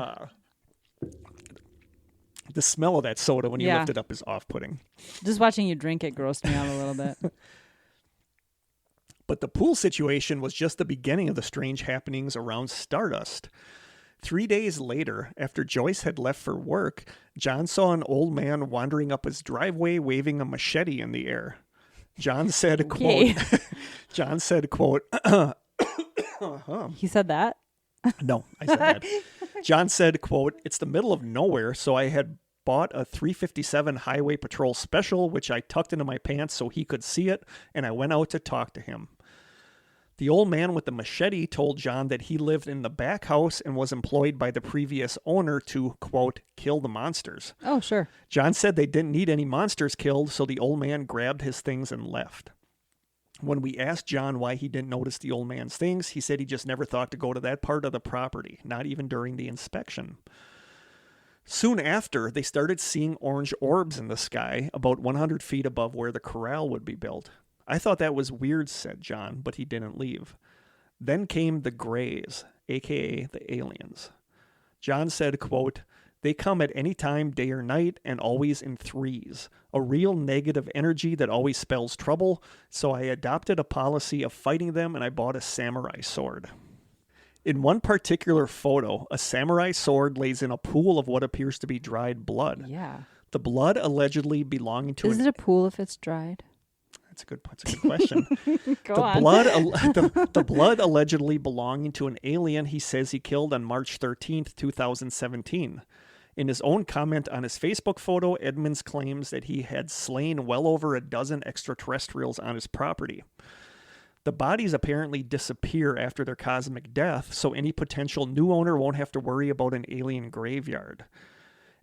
The smell of that soda when you lift it up is off-putting. Just watching you drink it grossed me out a little bit. But the pool situation was just the beginning of the strange happenings around Stardust. 3 days later, after Joyce had left for work, John saw an old man wandering up his driveway waving a machete in the air. John said, okay. quote, John said, quote, He said that? No, I said that. John said, quote, it's the middle of nowhere, so I had bought a 357 Highway Patrol Special, which I tucked into my pants so he could see it, and I went out to talk to him. The old man with the machete told John that he lived in the back house and was employed by the previous owner to, quote, kill the monsters. Oh, sure. John said they didn't need any monsters killed, so the old man grabbed his things and left. When we asked John why he didn't notice the old man's things, he said he just never thought to go to that part of the property, not even during the inspection. Soon after, they started seeing orange orbs in the sky about 100 feet above where the corral would be built. I thought that was weird, said John, but he didn't leave. Then came the Greys, aka the aliens. John said, quote, they come at any time, day or night, and always in threes. A real negative energy that always spells trouble, so I adopted a policy of fighting them and I bought a samurai sword. In one particular photo, a samurai sword lays in a pool of what appears to be dried blood. Yeah. The blood allegedly belonging to Is it a pool if it's dried? That's a good question. Go the on. the blood allegedly belonging to an alien he says he killed on March 13th, 2017. In his own comment on his Facebook photo, Edmonds claims that he had slain well over a dozen extraterrestrials on his property. The bodies apparently disappear after their cosmic death, so any potential new owner won't have to worry about an alien graveyard.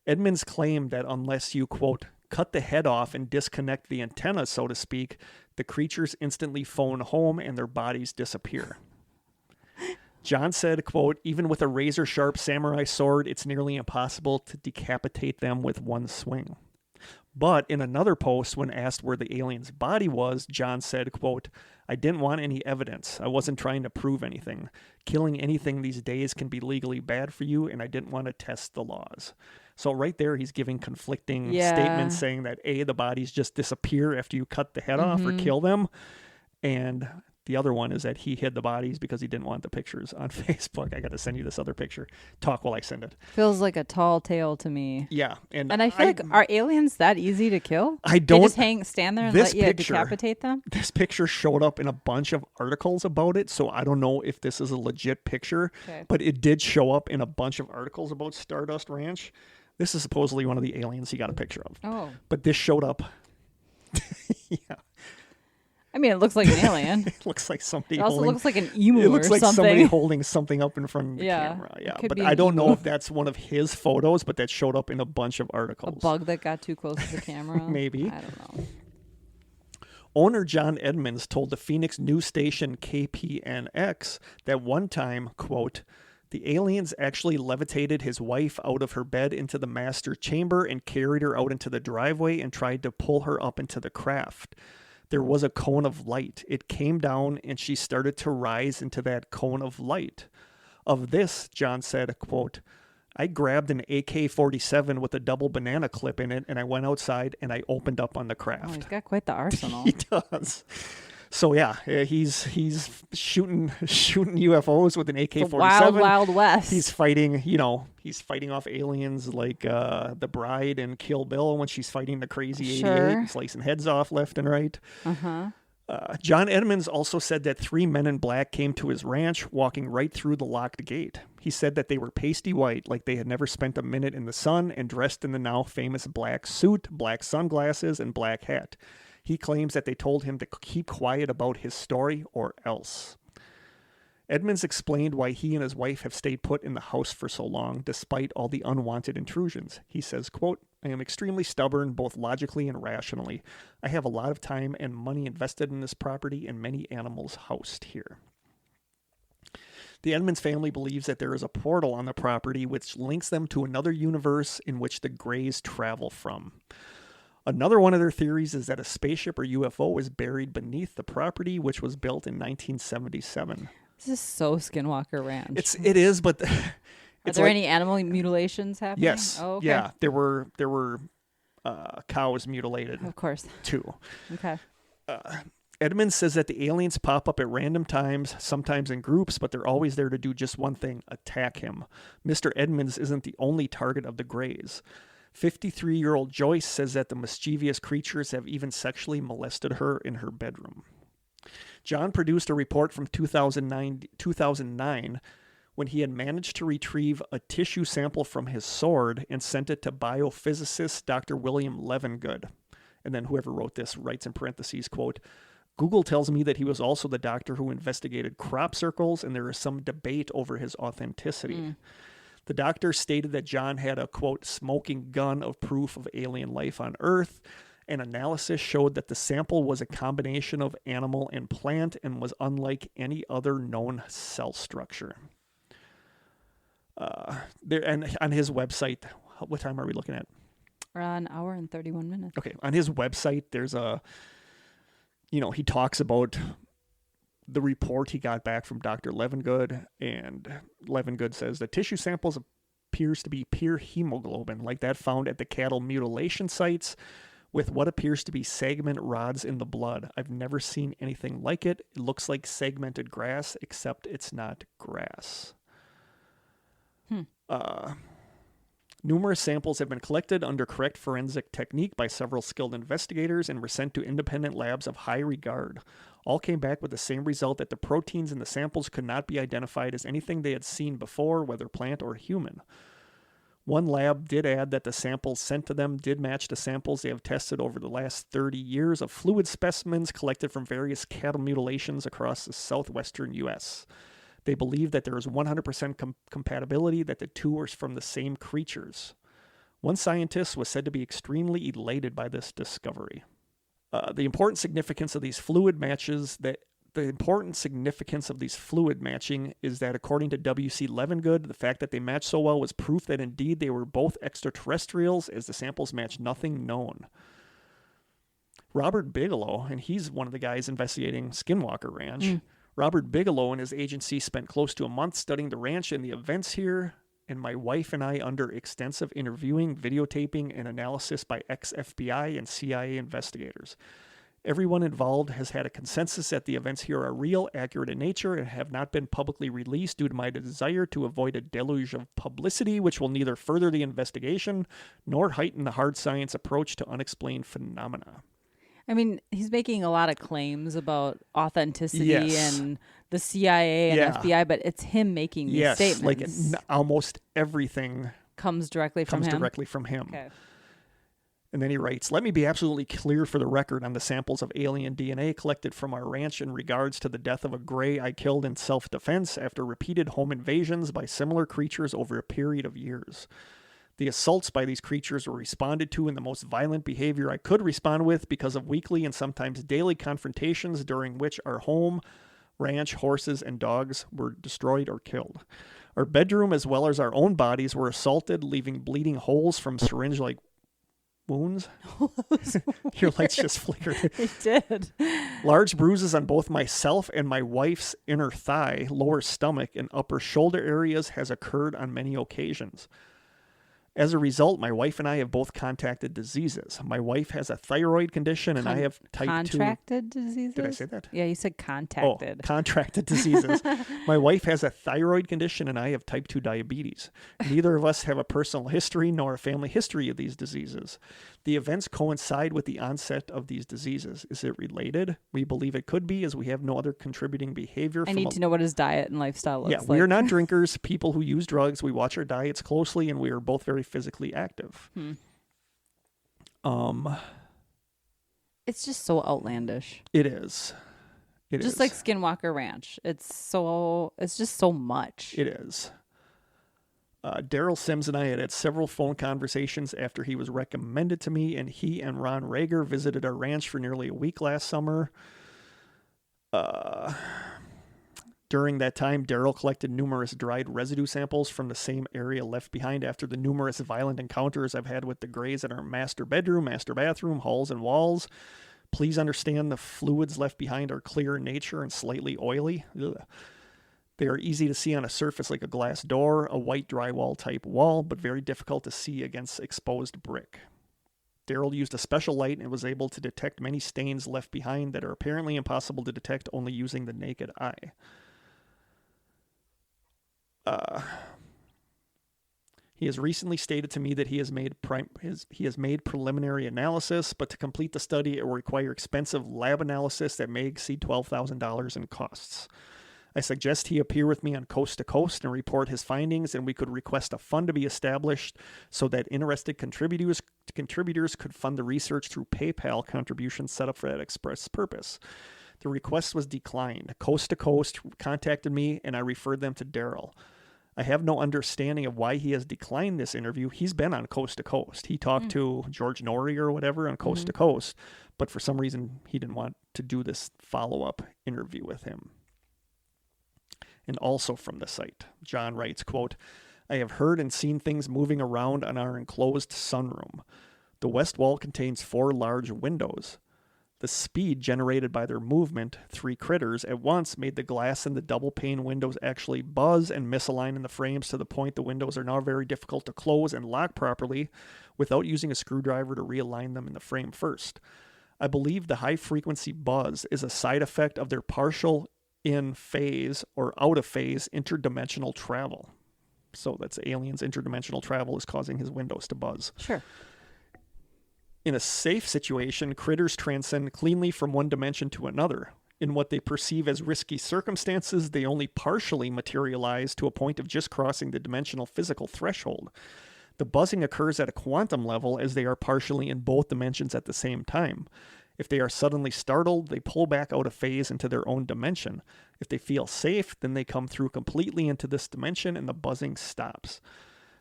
Edmonds claimed that unless you, quote, cut the head off and disconnect the antenna, so to speak, the creatures instantly phone home and their bodies disappear. John said, quote, even with a razor-sharp samurai sword, it's nearly impossible to decapitate them with one swing. But in another post, when asked where the alien's body was, John said, quote, I didn't want any evidence. I wasn't trying to prove anything. Killing anything these days can be legally bad for you, and I didn't want to test the laws. So right there, he's giving conflicting statements saying that, A, the bodies just disappear after you cut the head off or kill them, and the other one is that he hid the bodies because he didn't want the pictures on Facebook. I got to send you this other picture. Talk while I send it. Feels like a tall tale to me. Yeah. And I feel like, are aliens that easy to kill? I don't. They just stand there and let you decapitate them? This picture showed up in a bunch of articles about it, so I don't know if this is a legit picture, but it did show up in a bunch of articles about Stardust Ranch. This is supposedly one of the aliens he got a picture of. Oh. But this showed up. Yeah. I mean, it looks like an alien. It looks like somebody. It also holding, looks like an emu or something. It looks like somebody holding something up in front of the camera. Yeah, but I don't know if that's one of his photos, but that showed up in a bunch of articles. A bug that got too close to the camera? Maybe. I don't know. Owner John Edmonds told the Phoenix news station KPNX that one time, quote, the aliens actually levitated his wife out of her bed into the master chamber and carried her out into the driveway and tried to pull her up into the craft. There was a cone of light. It came down and she started to rise into that cone of light. Of this, John said, quote, I grabbed an AK-47 with a double banana clip in it and I went outside and I opened up on the craft. Oh, he's got quite the arsenal. He does. So yeah, he's shooting UFOs with an AK-47. The wild, wild west. He's fighting, he's fighting off aliens like the bride in Kill Bill when she's fighting the crazy 88, slicing heads off left and right. Uh-huh. John Edmonds also said that 3 men in black came to his ranch, walking right through the locked gate. He said that they were pasty white, like they had never spent a minute in the sun, and dressed in the now famous black suit, black sunglasses, and black hat. He claims that they told him to keep quiet about his story or else. Edmonds explained why he and his wife have stayed put in the house for so long, despite all the unwanted intrusions. He says, quote, I am extremely stubborn, both logically and rationally. I have a lot of time and money invested in this property and many animals housed here. The Edmonds family believes that there is a portal on the property which links them to another universe in which the Greys travel from. Another one of their theories is that a spaceship or UFO was buried beneath the property, which was built in 1977. This is so Skinwalker Ranch. It is, but are there any animal mutilations happening? Yes. Oh, okay. Yeah, there were cows mutilated. Of course. Too. Okay. Edmonds says that the aliens pop up at random times, sometimes in groups, but they're always there to do just one thing: attack him. Mr. Edmonds isn't the only target of the Greys. 53-year-old Joyce says that the mischievous creatures have even sexually molested her in her bedroom. John produced a report from 2009 when he had managed to retrieve a tissue sample from his sword and sent it to biophysicist Dr. William Levengood. And then whoever wrote this writes in parentheses, quote, Google tells me that he was also the doctor who investigated crop circles, and there is some debate over his authenticity. The doctor stated that John had a, quote, smoking gun of proof of alien life on Earth. An analysis showed that the sample was a combination of animal and plant and was unlike any other known cell structure. And on his website, What time are we looking at? We're on an hour and 31 minutes. Okay. On his website, there's he talks about the report he got back from Dr. Levengood, and Levengood says the tissue samples appears to be pure hemoglobin, like that found at the cattle mutilation sites, with what appears to be segment rods in the blood. I've never seen anything like it. It looks like segmented grass, except it's not grass. Numerous samples have been collected under correct forensic technique by several skilled investigators and were sent to independent labs of high regard. All came back with the same result, that the proteins in the samples could not be identified as anything they had seen before, whether plant or human. One lab did add that the samples sent to them did match the samples they have tested over the last 30 years of fluid specimens collected from various cattle mutilations across the southwestern U.S. They believe that there is 100% compatibility, that the two are from the same creatures. One scientist was said to be extremely elated by this discovery. The important significance of these fluid matching is that, according to W.C. Levengood, the fact that they matched so well was proof that indeed they were both extraterrestrials, as the samples matched nothing known. Robert Bigelow, and he's one of the guys investigating Skinwalker Ranch. Robert Bigelow and his agency spent close to a month studying the ranch and the events here, and my wife and I under extensive interviewing, videotaping, and analysis by ex-FBI and CIA investigators. Everyone involved has had a consensus that the events here are real, accurate in nature, and have not been publicly released due to my desire to avoid a deluge of publicity which will neither further the investigation nor heighten the hard science approach to unexplained phenomena. I mean, he's making a lot of claims about authenticity and the CIA and FBI, but it's him making these statements. Like almost everything comes directly from him. Okay. And then he writes, let me be absolutely clear for the record on the samples of alien DNA collected from our ranch in regards to the death of a gray I killed in self-defense after repeated home invasions by similar creatures over a period of years. The assaults by these creatures were responded to in the most violent behavior I could respond with because of weekly and sometimes daily confrontations during which our home, ranch, horses, and dogs were destroyed or killed. Our bedroom, as well as our own bodies, were assaulted, leaving bleeding holes from syringe-like wounds. Your lights just flickered. It did. Large bruises on both myself and my wife's inner thigh, lower stomach, and upper shoulder areas has occurred on many occasions. As a result, my wife and I have both contracted diseases. My wife has a thyroid condition, and I have type 2. Contracted diseases? Did I say that? Yeah, you said contacted. Oh, contracted diseases. My wife has a thyroid condition, and I have type 2 diabetes. Neither of us have a personal history nor a family history of these diseases. The events coincide with the onset of these diseases. Is it related? We believe it could be, as we have no other contributing behavior. I need to know what his diet and lifestyle looks like. Yeah, we are not drinkers, people who use drugs. We watch our diets closely, and we are both very physically active. It's just so outlandish. It is. It just is. like Skinwalker Ranch. It's just so much. It is. Daryl Sims and I had several phone conversations after he was recommended to me, and he and Ron Rager visited our ranch for nearly a week last summer. During that time, Daryl collected numerous dried residue samples from the same area left behind after the numerous violent encounters I've had with the grays in our master bedroom, master bathroom, halls, and walls. Please understand the fluids left behind are clear in nature and slightly oily. Ugh. They are easy to see on a surface like a glass door, a white drywall type wall, but very difficult to see against exposed brick. Daryl used a special light and was able to detect many stains left behind that are apparently impossible to detect only using the naked eye. He has recently stated to me that he has made preliminary analysis, but to complete the study, it will require expensive lab analysis that may exceed $12,000 in costs. I suggest he appear with me on Coast to Coast and report his findings, and we could request a fund to be established so that interested contributors could fund the research through PayPal contributions set up for that express purpose. The request was declined. Coast to Coast contacted me, and I referred them to Daryl. I have no understanding of why he has declined this interview. He's been on Coast to Coast. He talked to George Norrie or whatever on Coast to Coast, but for some reason he didn't want to do this follow-up interview with him. And also from the site, John writes, quote, I have heard and seen things moving around on our enclosed sunroom. The west wall contains 4 large windows. The speed generated by their movement, 3 critters at once, made the glass in the double pane windows actually buzz and misalign in the frames to the point the windows are now very difficult to close and lock properly without using a screwdriver to realign them in the frame first. I believe the high-frequency buzz is a side effect of their partial in-phase or out-of-phase interdimensional travel. So that's aliens' interdimensional travel is causing his windows to buzz. Sure. In a safe situation, critters transcend cleanly from one dimension to another. In what they perceive as risky circumstances, they only partially materialize to a point of just crossing the dimensional physical threshold. The buzzing occurs at a quantum level as they are partially in both dimensions at the same time. If they are suddenly startled, they pull back out of phase into their own dimension. If they feel safe, then they come through completely into this dimension and the buzzing stops.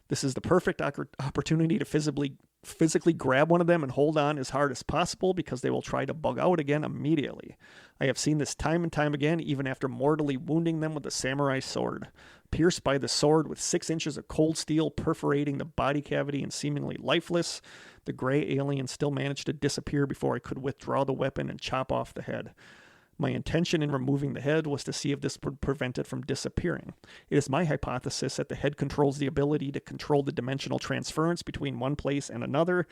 This is the perfect opportunity to physically grab one of them and hold on as hard as possible because they will try to bug out again immediately. I have seen this time and time again, even after mortally wounding them with a samurai sword. Pierced by the sword with 6 inches of cold steel perforating the body cavity and seemingly lifeless, the gray alien still managed to disappear before I could withdraw the weapon and chop off the head. My intention in removing the head was to see if this would prevent it from disappearing. It is my hypothesis that the head controls the ability to control the dimensional transference between one place and another.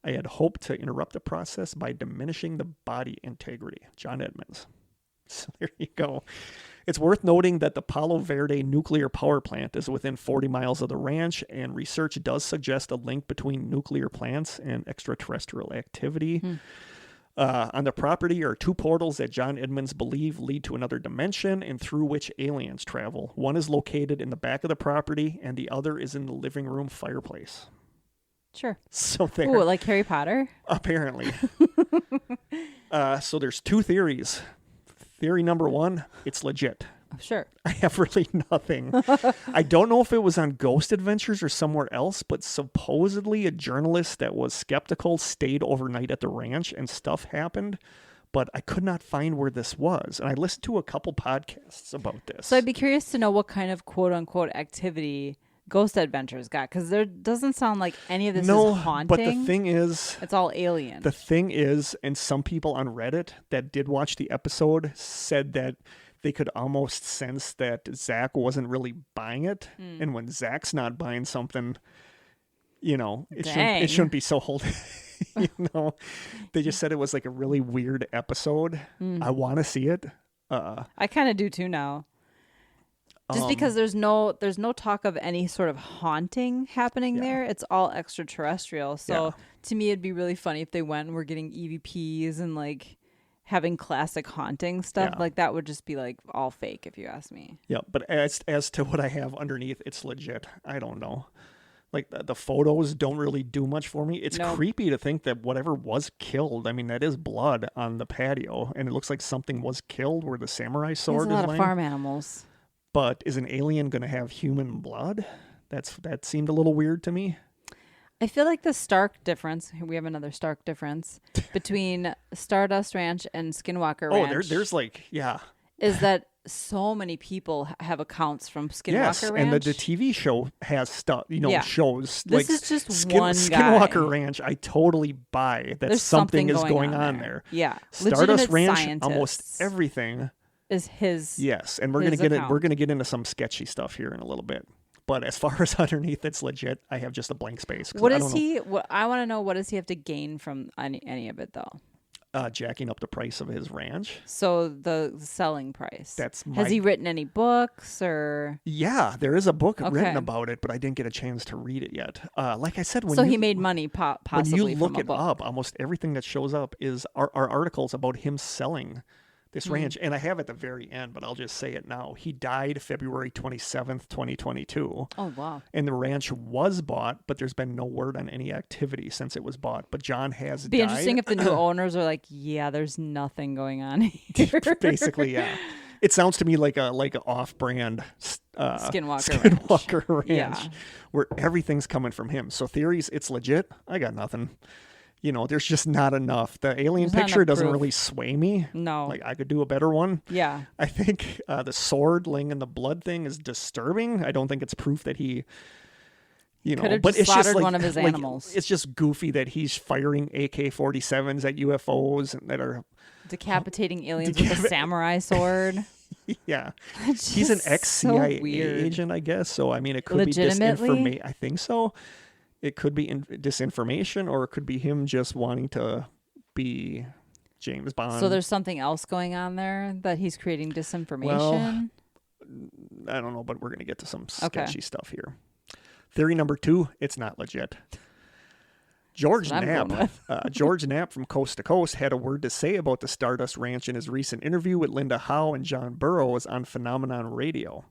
I had hoped to interrupt the process by diminishing the body integrity. John Edmonds. So there you go. It's worth noting that the Palo Verde nuclear power plant is within 40 miles of the ranch, and research does suggest a link between nuclear plants and extraterrestrial activity. On the property are 2 portals that John Edmonds believes lead to another dimension and through which aliens travel. One is located in the back of the property, and the other is in the living room fireplace. Sure. So there. Ooh, like Harry Potter? Apparently. So there's 2 theories. Theory number 1, it's legit. Sure. I have really nothing. I don't know if it was on Ghost Adventures or somewhere else, but supposedly a journalist that was skeptical stayed overnight at the ranch and stuff happened, but I could not find where this was. And I listened to a couple podcasts about this. So I'd be curious to know what kind of quote-unquote activity Ghost Adventures got, because there doesn't sound like any of this is haunting. But the thing is, it's all alien. The thing is, and some people on Reddit that did watch the episode said that they could almost sense that Zach wasn't really buying it. And when Zach's not buying something, it shouldn't be so holding. They just said it was like a really weird episode. I want to see it. I kind of do too now. Just because there's no talk of any sort of haunting happening there. It's all extraterrestrial. So to me, it'd be really funny if they went and were getting EVPs and like having classic haunting stuff. Like that would just be like all fake if you ask me. Yeah, but as to what I have underneath, it's legit. I don't know. Like the photos don't really do much for me. It's creepy to think that whatever was killed. I mean, that is blood on the patio, and it looks like something was killed where the samurai sword is There's a lot laying. of farm animals. But is an alien going to have human blood? That seemed a little weird to me. I feel like the stark difference, we have another stark difference, between Stardust Ranch and Skinwalker Ranch. There's is that so many people have accounts from Skinwalker Ranch. And the TV show has stuff, shows. This is just one guy. Skinwalker Ranch, I totally buy that something is going on there. Yeah. Stardust Ranch, scientists. Almost everything is his. Yes, and we're gonna get into some sketchy stuff here in a little bit. But as far as underneath, it's legit. I have just a blank space. What is he? I want to know. What does he have to gain from any of it, though? Jacking up the price of his ranch. So the selling price. Has he written any books or? Yeah, there is a book written about it, but I didn't get a chance to read it yet. Like I said, he made money possibly. When you look from it up, almost everything that shows up are articles about him selling this ranch. And I have at the very end, but I'll just say it now. He died February 27th, 2022. Oh, wow. And the ranch was bought, but there's been no word on any activity since it was bought. But John has died. It'd be interesting if the new owners are like, yeah, there's nothing going on here. Basically, yeah. It sounds to me like a off-brand Skinwalker Ranch where everything's coming from him. So theories, it's legit. I got nothing. You know, there's just not enough. The alien There's not picture enough doesn't proof. really sway me. No. Like, I could do a better one. Yeah. I think the sword laying in the blood thing is disturbing. I don't think it's proof that he, you know, Could have but just it's just slaughtered like, one of his animals. It's just goofy that he's firing AK-47s at UFOs that are, Decapitating aliens with a samurai sword. yeah. It's He's an just ex-CIA so weird. agent, I guess. So, I mean, it could be Legitimately? disinformation. I think so. It could be disinformation, or it could be him just wanting to be James Bond. So there's something else going on there that he's creating disinformation. Well, I don't know, but we're going to get to some Okay. sketchy stuff here. Theory number 2, it's not legit. George That's what I'm going Knapp, George Knapp from Coast to Coast had a word to say about the Stardust Ranch in his recent interview with Linda Howe and John Burroughs on Phenomenon Radio.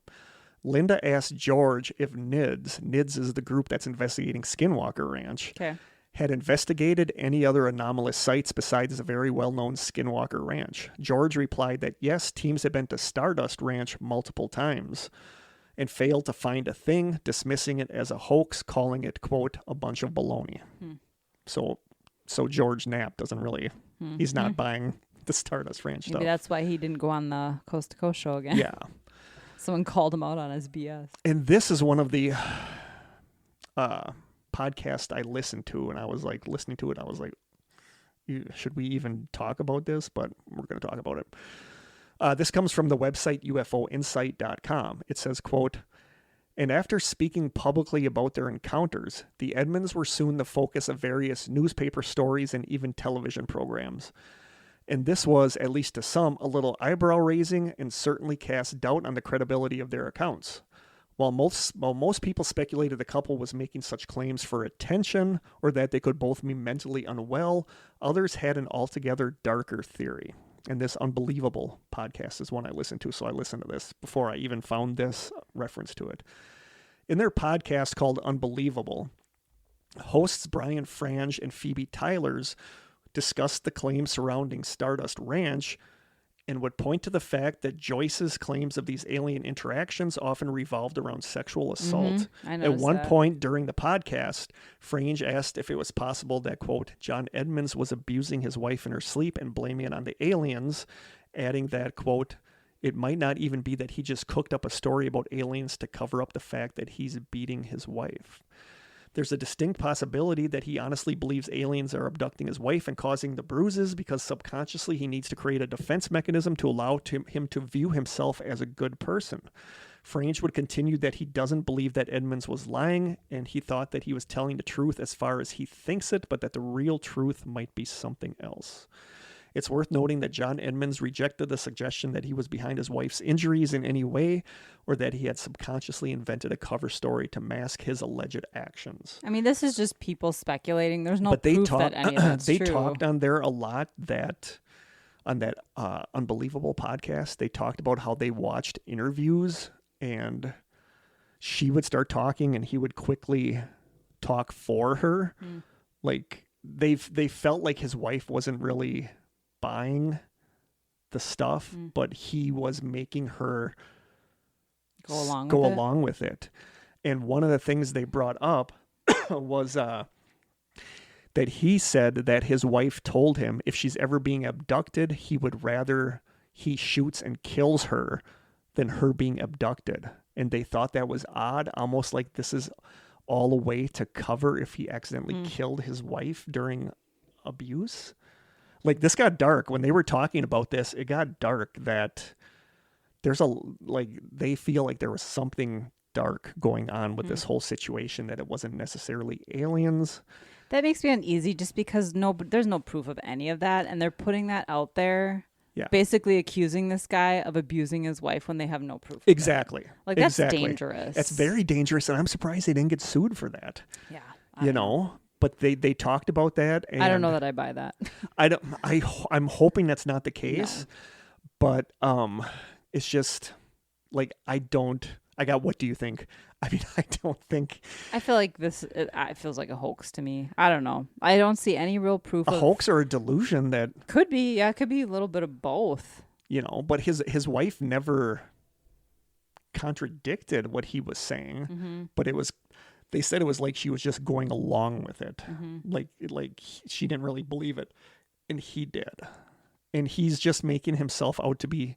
Linda asked George if NIDS is the group that's investigating Skinwalker Ranch, Okay. had investigated any other anomalous sites besides the very well-known Skinwalker Ranch. George replied that yes, teams had been to Stardust Ranch multiple times and failed to find a thing, dismissing it as a hoax, calling it, quote, a bunch of baloney. So George Knapp doesn't really, he's not buying the Stardust Ranch stuff. Maybe that's why he didn't go on the Coast to Coast show again. Yeah. Someone called him out on his BS. And this is one of the podcasts I listened to, and I was like, listening to it, I was like, should we even talk about this? But we're going to talk about it. This comes from the website ufoinsight.com. It says, quote, and after speaking publicly about their encounters, the Edmonds were soon the focus of various newspaper stories and even television programs. And this was, at least to some, a little eyebrow-raising and certainly cast doubt on the credibility of their accounts. While most people speculated the couple was making such claims for attention or that they could both be mentally unwell, others had an altogether darker theory. And this Unbelievable podcast is one I listened to, so I listened to this before I even found this reference to it. In their podcast called Unbelievable, hosts Brian Frange and Phoebe Tylers discussed the claims surrounding Stardust Ranch and would point to the fact that Joyce's claims of these alien interactions often revolved around sexual assault. I At noticed one that. point during the podcast, Frange asked if it was possible that, quote, John Edmonds was abusing his wife in her sleep and blaming it on the aliens, adding that, quote, it might not even be that he just cooked up a story about aliens to cover up the fact that he's beating his wife. There's a distinct possibility that he honestly believes aliens are abducting his wife and causing the bruises because subconsciously he needs to create a defense mechanism to allow him to view himself as a good person. Frange would continue that he doesn't believe that Edmonds was lying, and he thought that he was telling the truth as far as he thinks it, but that the real truth might be something else. It's worth noting that John Edmonds rejected the suggestion that he was behind his wife's injuries in any way, or that he had subconsciously invented a cover story to mask his alleged actions. I mean, this is just people speculating. There's no But they proof talk, that any of that's they true. talked on there a lot that on that Unbelievable podcast, they talked about how they watched interviews and she would start talking and he would quickly talk for her. Like they felt like his wife wasn't really buying the stuff, but he was making her Go along go with it. along with it. And one of the things they brought up was that he said that his wife told him if she's ever being abducted, he would rather he shoots and kills her than her being abducted. And they thought that was odd, almost like this is all a way to cover if he accidentally killed his wife during abuse. Like, this got dark. When they were talking about this, it got dark that there's they feel like there was something dark going on with this whole situation, that it wasn't necessarily aliens. That makes me uneasy just because there's no proof of any of that. And they're putting that out there, Yeah. basically accusing this guy of abusing his wife when they have no proof. Exactly. Like, that's Exactly. dangerous. That's very dangerous, and I'm surprised they didn't get sued for that. Yeah. You know? But they talked about that. And I don't know that I buy that. I'm hoping that's not the case. No. But it's just like what do you think? I mean, I don't think I feel like it feels like a hoax to me. I don't know. I don't see any real proof a of hoax or a delusion that, Could be. Yeah, it could be a little bit of both. you know, but his wife never contradicted what he was saying, but they said it was like she was just going along with it. Mm-hmm. Like she didn't really believe it. And he did. And he's just making himself out to be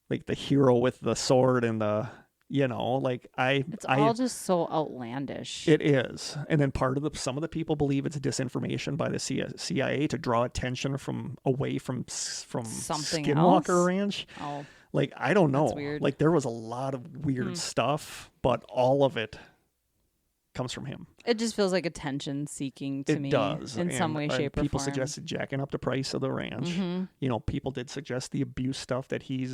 like the hero with the sword and the, like It's all just so outlandish. it is. And then some of the people believe it's disinformation by the CIA to draw attention away from Something Skinwalker else? Ranch. Oh, Like, I don't know. that's weird. Like, there was a lot of weird stuff, but all of it comes from him. It just feels like attention seeking to me. It does. In some way, shape, or people form. suggested jacking up the price of the ranch. Mm-hmm. People did suggest the abuse stuff, that he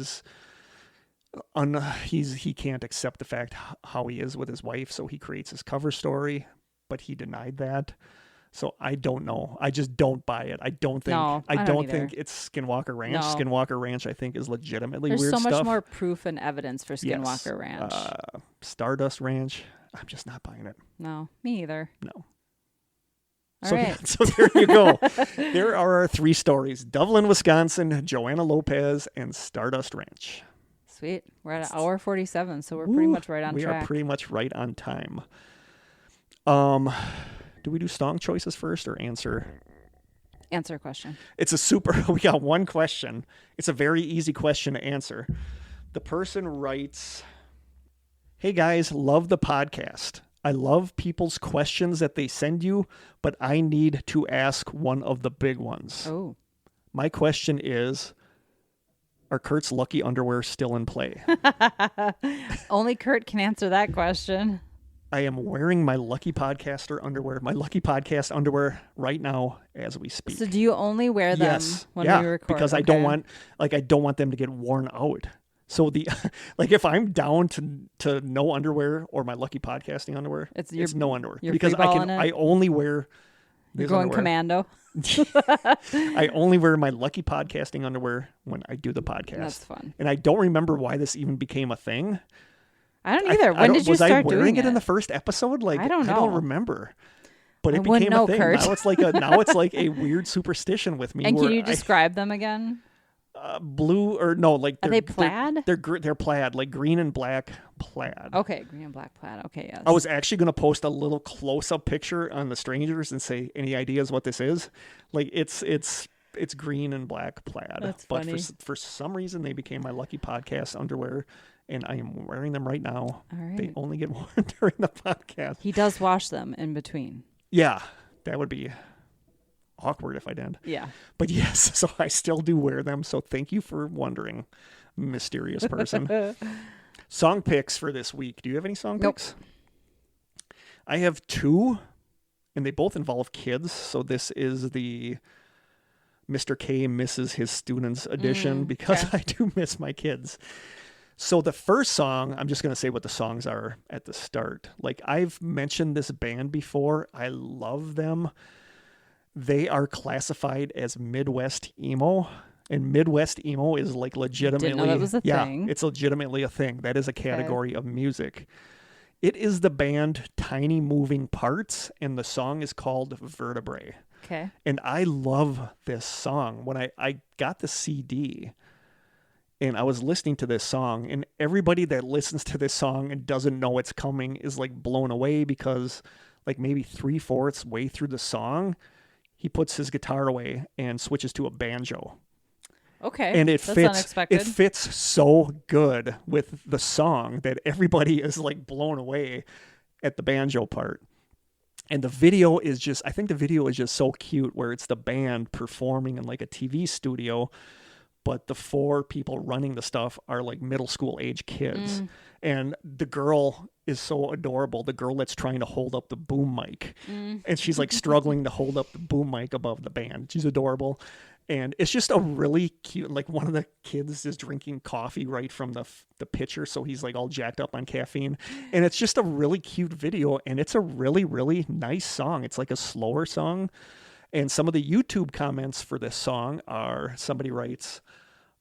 can't accept the fact how he is with his wife, so he creates his cover story, but he denied that. So I don't know. I just don't buy it. I don't think. No, I I don't don't either. think it's Skinwalker Ranch. No. Skinwalker Ranch, I think, is legitimately There's weird so stuff. much more proof and evidence for Yes. Skinwalker Ranch. Stardust Ranch. I'm just not buying it. No, me either. No. All So, right. so there you go. There are our 3 stories: Doveland, Wisconsin, Joanna Lopez, and Stardust Ranch. Sweet. We're at hour 47, so we're pretty much right on we track. are pretty much right on time. Do we do song choices first or answer? Answer a question. We got one question. It's a very easy question to answer. The person writes, "Hey guys, love the podcast. I love people's questions that they send you, but I need to ask one of the big ones. Oh. My question is, are Kurt's Lucky underwear still in play? Only Kurt can answer that question. I am wearing my Lucky Podcast underwear right now as we speak." So do you only wear them when we record? Because I don't want them to get worn out. So if I'm down to no underwear or my Lucky Podcasting underwear, it's no underwear, because I only wear. You're going underwear. commando. I only wear my Lucky Podcasting underwear when I do the podcast. That's fun. And I don't remember why this even became a thing. I don't either. When did you start doing it? Was I wearing it in the first episode? Like, I don't know. I don't remember. But it wouldn't became know, a thing. Kurt. Now it's like a weird superstition with me. And can you describe them again? Blue or no? Like, are they plaid? They're plaid, like green and black plaid. Okay, green and black plaid. Okay, yes. I was actually going to post a little close-up picture on the strangers and say, "Any ideas what this is?" Like, it's green and black plaid. That's but funny. for some reason they became my Lucky Podcast underwear, and I am wearing them right now. All right. They only get worn during the podcast. He does wash them in between. Yeah, that would be awkward if I didn't. Yeah. But yes, so I still do wear them. So thank you for wondering, mysterious person. Song picks for this week. Do you have any song picks? I have 2, and they both involve kids. So this is the Mr. K misses his students edition, because I do miss my kids. So the first song, I'm just going to say what the songs are at the start. Like, I've mentioned this band before. I love them. They are classified as Midwest emo, and Midwest emo is like legitimately, Didn't know that was a thing. It's legitimately a thing. That is a category of music. It is the band Tiny Moving Parts, and the song is called Vertebrae. Okay. And I love this song. When I got the CD and I was listening to this song, and everybody that listens to this song and doesn't know it's coming is like blown away, because like maybe 3/4 way through the song, he puts his guitar away and switches to a banjo. Okay. And that's unexpected. It fits so good with the song that everybody is like blown away at the banjo part. And the video is just, I think the video is just so cute, where it's the band performing in like a TV studio, but the 4 people running the stuff are like middle school age kids. And the girl is so adorable. The girl that's trying to hold up the boom mic. And she's like struggling to hold up the boom mic above the band. She's adorable. And it's just a really cute, like, one of the kids is drinking coffee right from the pitcher, so he's like all jacked up on caffeine. And it's just a really cute video, and it's a really, really nice song. It's like a slower song. And some of the YouTube comments for this song are, somebody writes,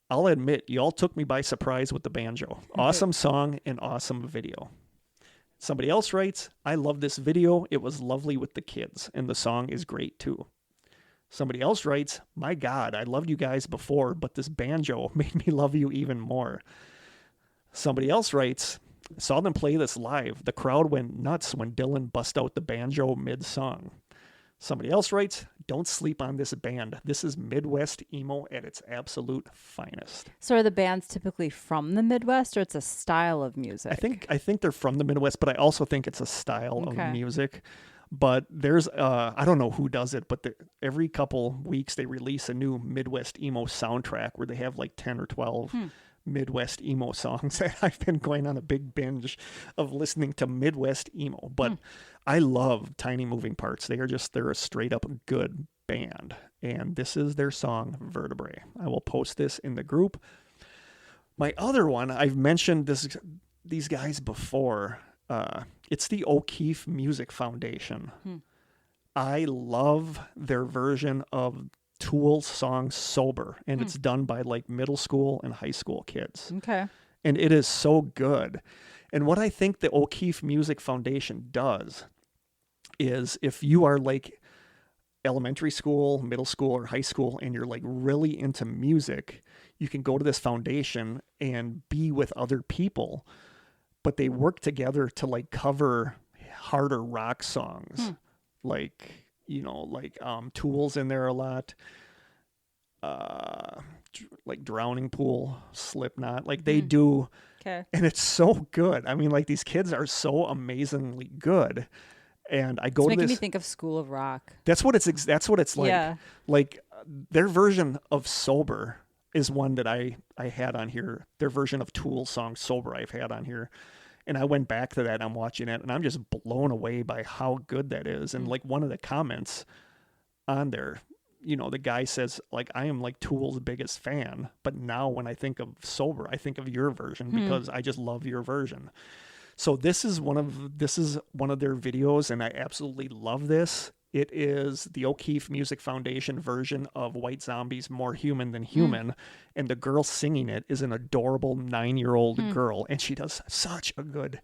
"I'll admit, y'all took me by surprise with the banjo. Awesome song and awesome video." Somebody else writes, "I love this video. It was lovely with the kids, and the song is great too." Somebody else writes, "My God, I loved you guys before, but this banjo made me love you even more." Somebody else writes, Saw them play this live. The crowd went nuts when Dylan bust out the banjo mid-song. Somebody else writes, don't sleep on this band. This is Midwest emo at its absolute finest. So are the bands typically from the Midwest, or it's a style of music? I think they're from the Midwest, but I also think it's a style of music. But there's, I don't know who does it, but every couple weeks they release a new Midwest emo soundtrack where they have like 10 or 12 Midwest emo songs. I've been going on a big binge of listening to Midwest emo, but I love Tiny Moving Parts. They're a straight up good band. And this is their song, Vertebrae. I will post this in the group. My other one, I've mentioned these guys before. It's the O'Keefe Music Foundation. I love their version of Tool's song Sober, and it's done by like middle school and high school kids. Okay. And it is so good. And what I think the O'Keefe Music Foundation does is if you are like elementary school, middle school, or high school, and you're like really into music, you can go to this foundation and be with other people, but they work together to like cover harder rock songs. Like, Tool's in there a lot. Like Drowning Pool, Slipknot, like they do. Okay. And it's so good. I mean, like these kids are so amazingly good. And I go It's to making this. me think of School of Rock. That's what it's like. Yeah. Like their version of Sober is one that I had on here. Their version of Tool's song Sober I've had on here. And I went back to that and I'm watching it and I'm just blown away by how good that is. And like one of the comments on there, the guy says like, I am like Tool's biggest fan, but now when I think of Sober, I think of your version because I just love your version. So this is one of their videos and I absolutely love this. It is the O'Keefe Music Foundation version of White Zombie's More Human Than Human. And the girl singing it is an adorable 9-year-old girl. And she does such a good,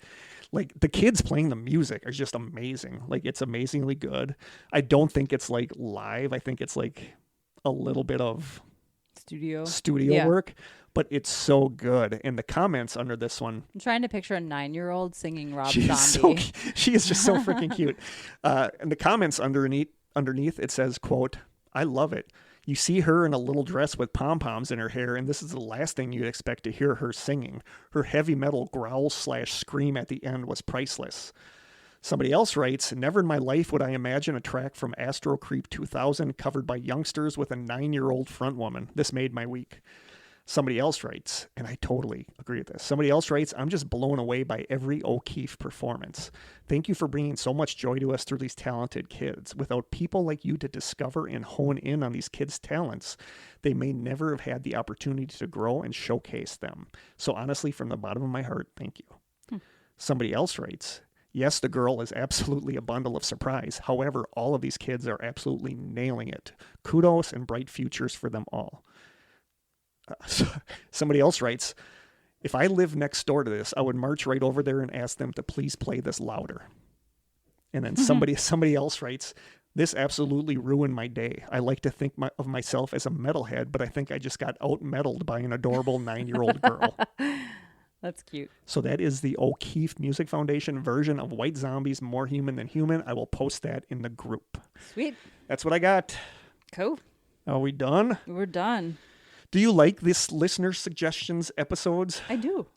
like the kids playing the music are just amazing. Like it's amazingly good. I don't think it's like live. I think it's like a little bit of studio work, but it's so good. And the comments under this one, I'm trying to picture a 9-year-old singing Rob she Zombie. She is just so freaking cute. And the comments underneath it says, quote, I love it. You see her in a little dress with pom-poms in her hair, and this is the last thing you'd expect to hear her singing. Her heavy metal growl/scream at the end was priceless. Somebody else writes, never in my life would I imagine a track from Astro Creep 2000 covered by youngsters with a 9-year-old frontwoman. This made my week. Somebody else writes, and I totally agree with this. Somebody else writes, I'm just blown away by every O'Keefe performance. Thank you for bringing so much joy to us through these talented kids. Without people like you to discover and hone in on these kids' talents, they may never have had the opportunity to grow and showcase them. So honestly, from the bottom of my heart, thank you. Somebody else writes, yes, the girl is absolutely a bundle of surprise. However, all of these kids are absolutely nailing it. Kudos and bright futures for them all. Somebody else writes, if I lived next door to this, I would march right over there and ask them to please play this louder. And then somebody else writes, this absolutely ruined my day. I like to think of myself as a metalhead, but I think I just got out-metaled by an adorable 9-year-old girl. That's cute. So that is the O'Keefe Music Foundation version of White Zombie's More Human Than Human. I will post that in the group. Sweet. That's what I got. Cool. Are we done? We're done. Do you like this listener suggestions episodes? I do.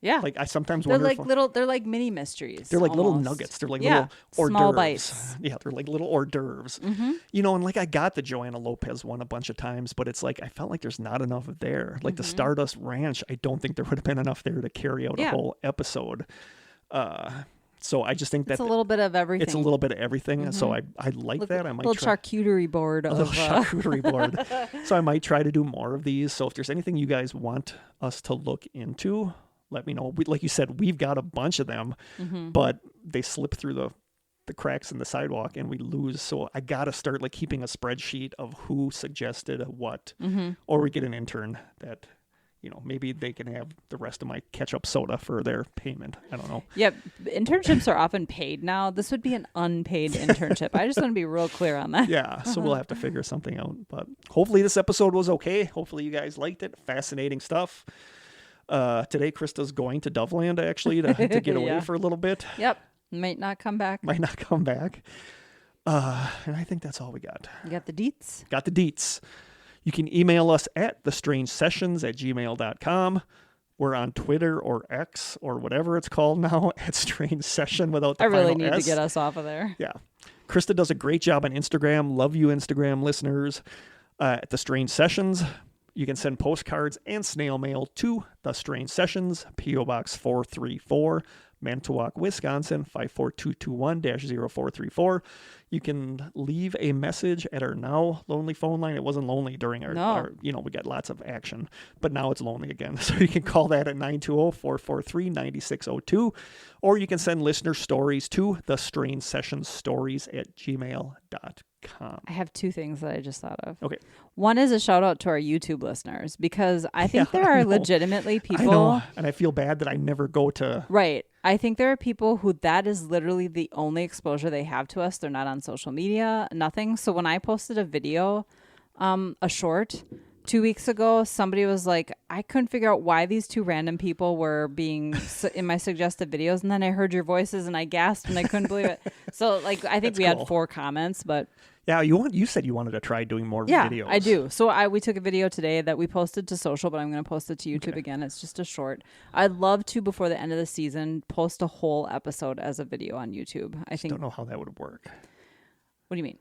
Yeah. Like I sometimes they're wonder like they're like mini mysteries. They're like little almost. nuggets. They're like Yeah. little hors Small d'oeuvres. bites. Yeah, they're like little hors d'oeuvres. And like I got the Joanna Lopez one a bunch of times, but it's like I felt like there's not enough there. Like the Stardust Ranch, I don't think there would have been enough there to carry out a whole episode. So I just think It's a little bit of everything. It's a little bit of everything. So I like that. I might little try charcuterie board. a little charcuterie board. So I might try to do more of these. So if there's anything you guys want us to look into, let me know. Like you said, we've got a bunch of them, but they slip through the cracks in the sidewalk and we lose. So I got to start like keeping a spreadsheet of who suggested what, or we get an intern that, maybe they can have the rest of my ketchup soda for their payment. I don't know. Yep. Internships are often paid now. This would be an unpaid internship. I just want to be real clear on that. Yeah. So we'll have to figure something out, but hopefully this episode was okay. Hopefully you guys liked it. Fascinating stuff. Today, Krista's going to Doveland, actually, to get away Yeah. for a little bit. Yep. Might not come back. Might not come back. And I think that's all we got. You got the deets? Got the deets. You can email us at thestrangesessions@gmail.com. We're on Twitter or X or whatever it's called now at Strange Session without the I really final need S. to get us off of there. Yeah. Krista does a great job on Instagram. Love you, Instagram listeners. At The Strange Sessions, you can send postcards and snail mail to The Strange Sessions, P.O. Box 434, Manitowoc, Wisconsin, 54221-0434. You can leave a message at our now lonely phone line. It wasn't lonely during our we got lots of action, but now it's lonely again. So you can call that at 920-443-9602, or you can send listener stories to thestrangesessionsstories@gmail.com. I have two things that I just thought of. Okay. One is a shout out to our YouTube listeners, because I think there are legitimately people. I know, and I feel bad that I never go to. Right. I think there are people who that is literally the only exposure they have to us. They're not on social media, nothing. So when I posted a video, a short 2 weeks ago, somebody was like, I couldn't figure out why these two random people were being in my suggested videos. And then I heard your voices and I gasped and I couldn't believe it. So like, I think we had 4 comments, but. Yeah, you said you wanted to try doing more videos. Yeah, I do. So we took a video today that we posted to social, but I'm going to post it to YouTube again. It's just a short. I'd love to, before the end of the season, post a whole episode as a video on YouTube. I think. Don't know how that would work. What do you mean?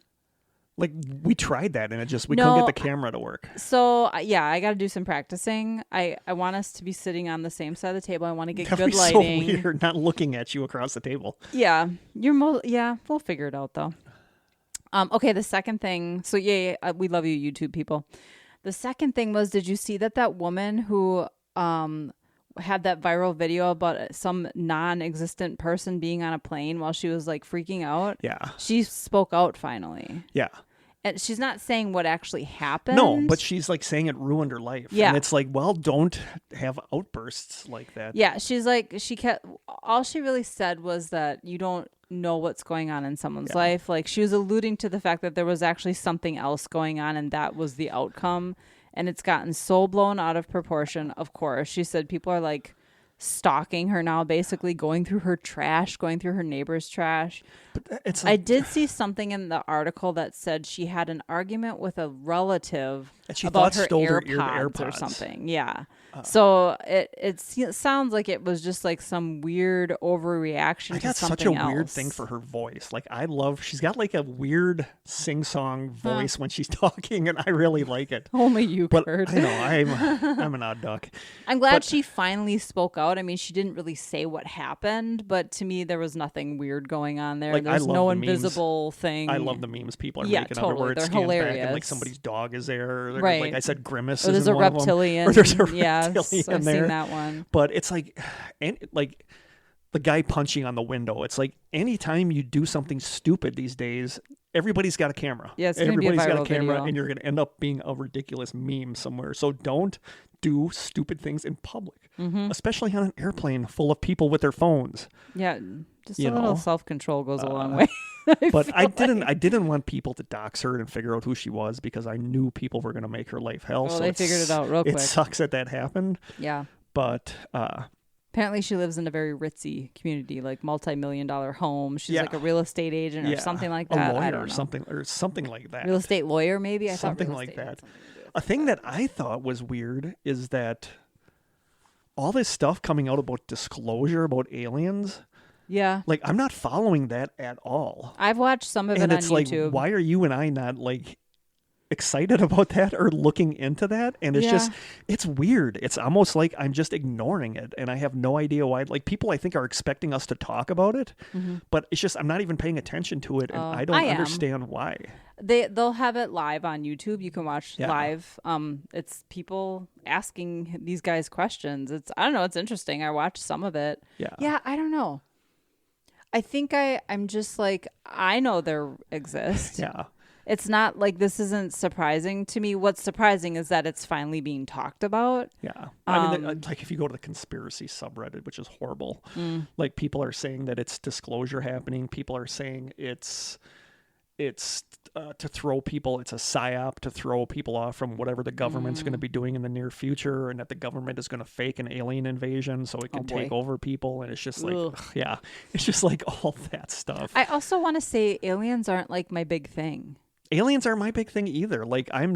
Like, we tried that and we couldn't get the camera to work. So yeah, I got to do some practicing. I want us to be sitting on the same side of the table. I want to get That'd good be lighting. So weird, not looking at you across the table. Yeah, we'll figure it out though. Okay, the second thing. So we love you, YouTube people. The second thing was, did you see that woman who had that viral video about some non-existent person being on a plane while she was like freaking out? Yeah. She spoke out finally. Yeah. And she's not saying what actually happened. No, but she's like saying it ruined her life. Yeah. And it's like, well, don't have outbursts like that. Yeah, she's like, all she really said was that you don't know what's going on in someone's life. Like, she was alluding to the fact that there was actually something else going on and that was the outcome. And it's gotten so blown out of proportion, of course. She said people are like stalking her now, basically going through her trash, going through her neighbor's trash. But it's like, I did see something in the article that said she had an argument with a relative about her AirPods or something. Yeah. So it sounds like it was just like some weird overreaction to something else. Such a weird thing for her voice. Like, she's got like a weird sing-song voice when she's talking, and I really like it. Only you, Kurt. I know, I'm an odd duck. I'm glad she finally spoke out. I mean, she didn't really say what happened, but to me, there was nothing weird going on there. Like, there's no invisible thing. I love the memes people are making totally. of it, where it's They're hilarious. back and like somebody's dog is there. Right. Like I said, Grimace or is there's in a one of them. reptilian. Or there's a reptilian I've there. seen that one. But it's like the guy punching on the window. It's like anytime you do something stupid these days, everybody's got a camera. Yeah, it's gonna be a everybody's got viral a camera, video. and you're going to end up being a ridiculous meme somewhere. So don't do stupid things in public, especially on an airplane full of people with their phones. Yeah, just a little self-control goes a long way. But I didn't want people to dox her and figure out who she was, because I knew people were going to make her life hell. Well, so they figured it out real quick. It sucks that happened. Yeah. But apparently she lives in a very ritzy community, like multi-million-dollar home. She's like a real estate agent or something like that. A lawyer I don't know. or something like that. Real estate lawyer, maybe? I something thought like that. Something to do with A thing that I thought was weird is that all this stuff coming out about disclosure about aliens. Yeah. Like, I'm not following that at all. I've watched some of it on it's YouTube. like, why are you and I not like excited about that or looking into that? And it's just, it's weird. It's almost like I'm just ignoring it, and I have no idea why. Like, people I think are expecting us to talk about it, but it's just, I'm not even paying attention to it, and I don't understand why. They'll have it live on YouTube. You can watch live. It's people asking these guys questions. I don't know. It's interesting. I watched some of it. Yeah. I don't know. I think I'm just like, I know they exist. Yeah. It's not like this isn't surprising to me. What's surprising is that it's finally being talked about. Yeah. I mean, like, if you go to the conspiracy subreddit, which is horrible, like, people are saying that it's disclosure happening. People are saying it's it's to throw people. It's a psyop to throw people off from whatever the government's going to be doing in the near future, and that the government is going to fake an alien invasion so it can take over people. And it's just like, yeah, it's just like all that stuff. I also want to say aliens aren't like my big thing. Aliens aren't my big thing either. Like, I'm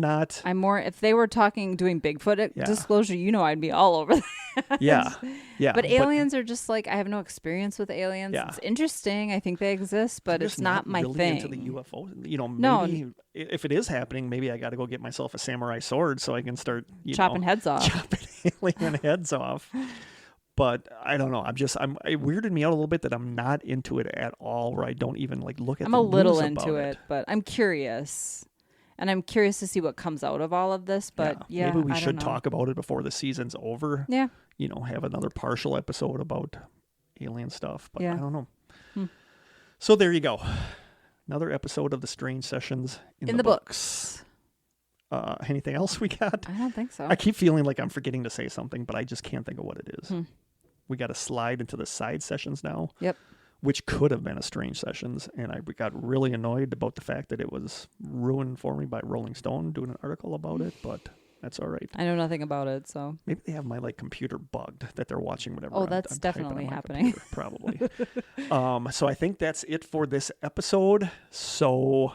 more, if they were doing Bigfoot disclosure, I'd be all over that. Yeah. But aliens are just like, I have no experience with aliens. Yeah. It's interesting. I think they exist, but it's not my really thing. Into the UFO, maybe if it is happening, maybe I got to go get myself a samurai sword so I can start chopping heads off. Chopping alien heads off. But I don't know. It weirded me out a little bit that I'm not into it at all, where I don't even look at the news about it. I'm a little into it, but I'm curious. And I'm curious to see what comes out of all of this. But maybe we should talk about it before the season's over. Yeah. Have another partial episode about alien stuff. But I don't know. So there you go. Another episode of the Strange Sessions in the books. Anything else we got? I don't think so. I keep feeling like I'm forgetting to say something, but I just can't think of what it is. We got to slide into the side sessions now. Yep. Which could have been a Strange Sessions, and I got really annoyed about the fact that it was ruined for me by Rolling Stone doing an article about it, but that's all right. I know nothing about it, so maybe they have my computer bugged that they're watching whatever. Oh, that's definitely happening. Probably. So I think that's it for this episode. So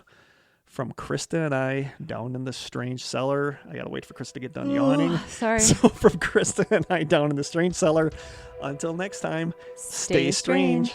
from Krista and I down in the strange cellar. I gotta wait for Krista to get done yawning. Sorry. So from Krista and I down in the strange cellar. Until next time, stay strange.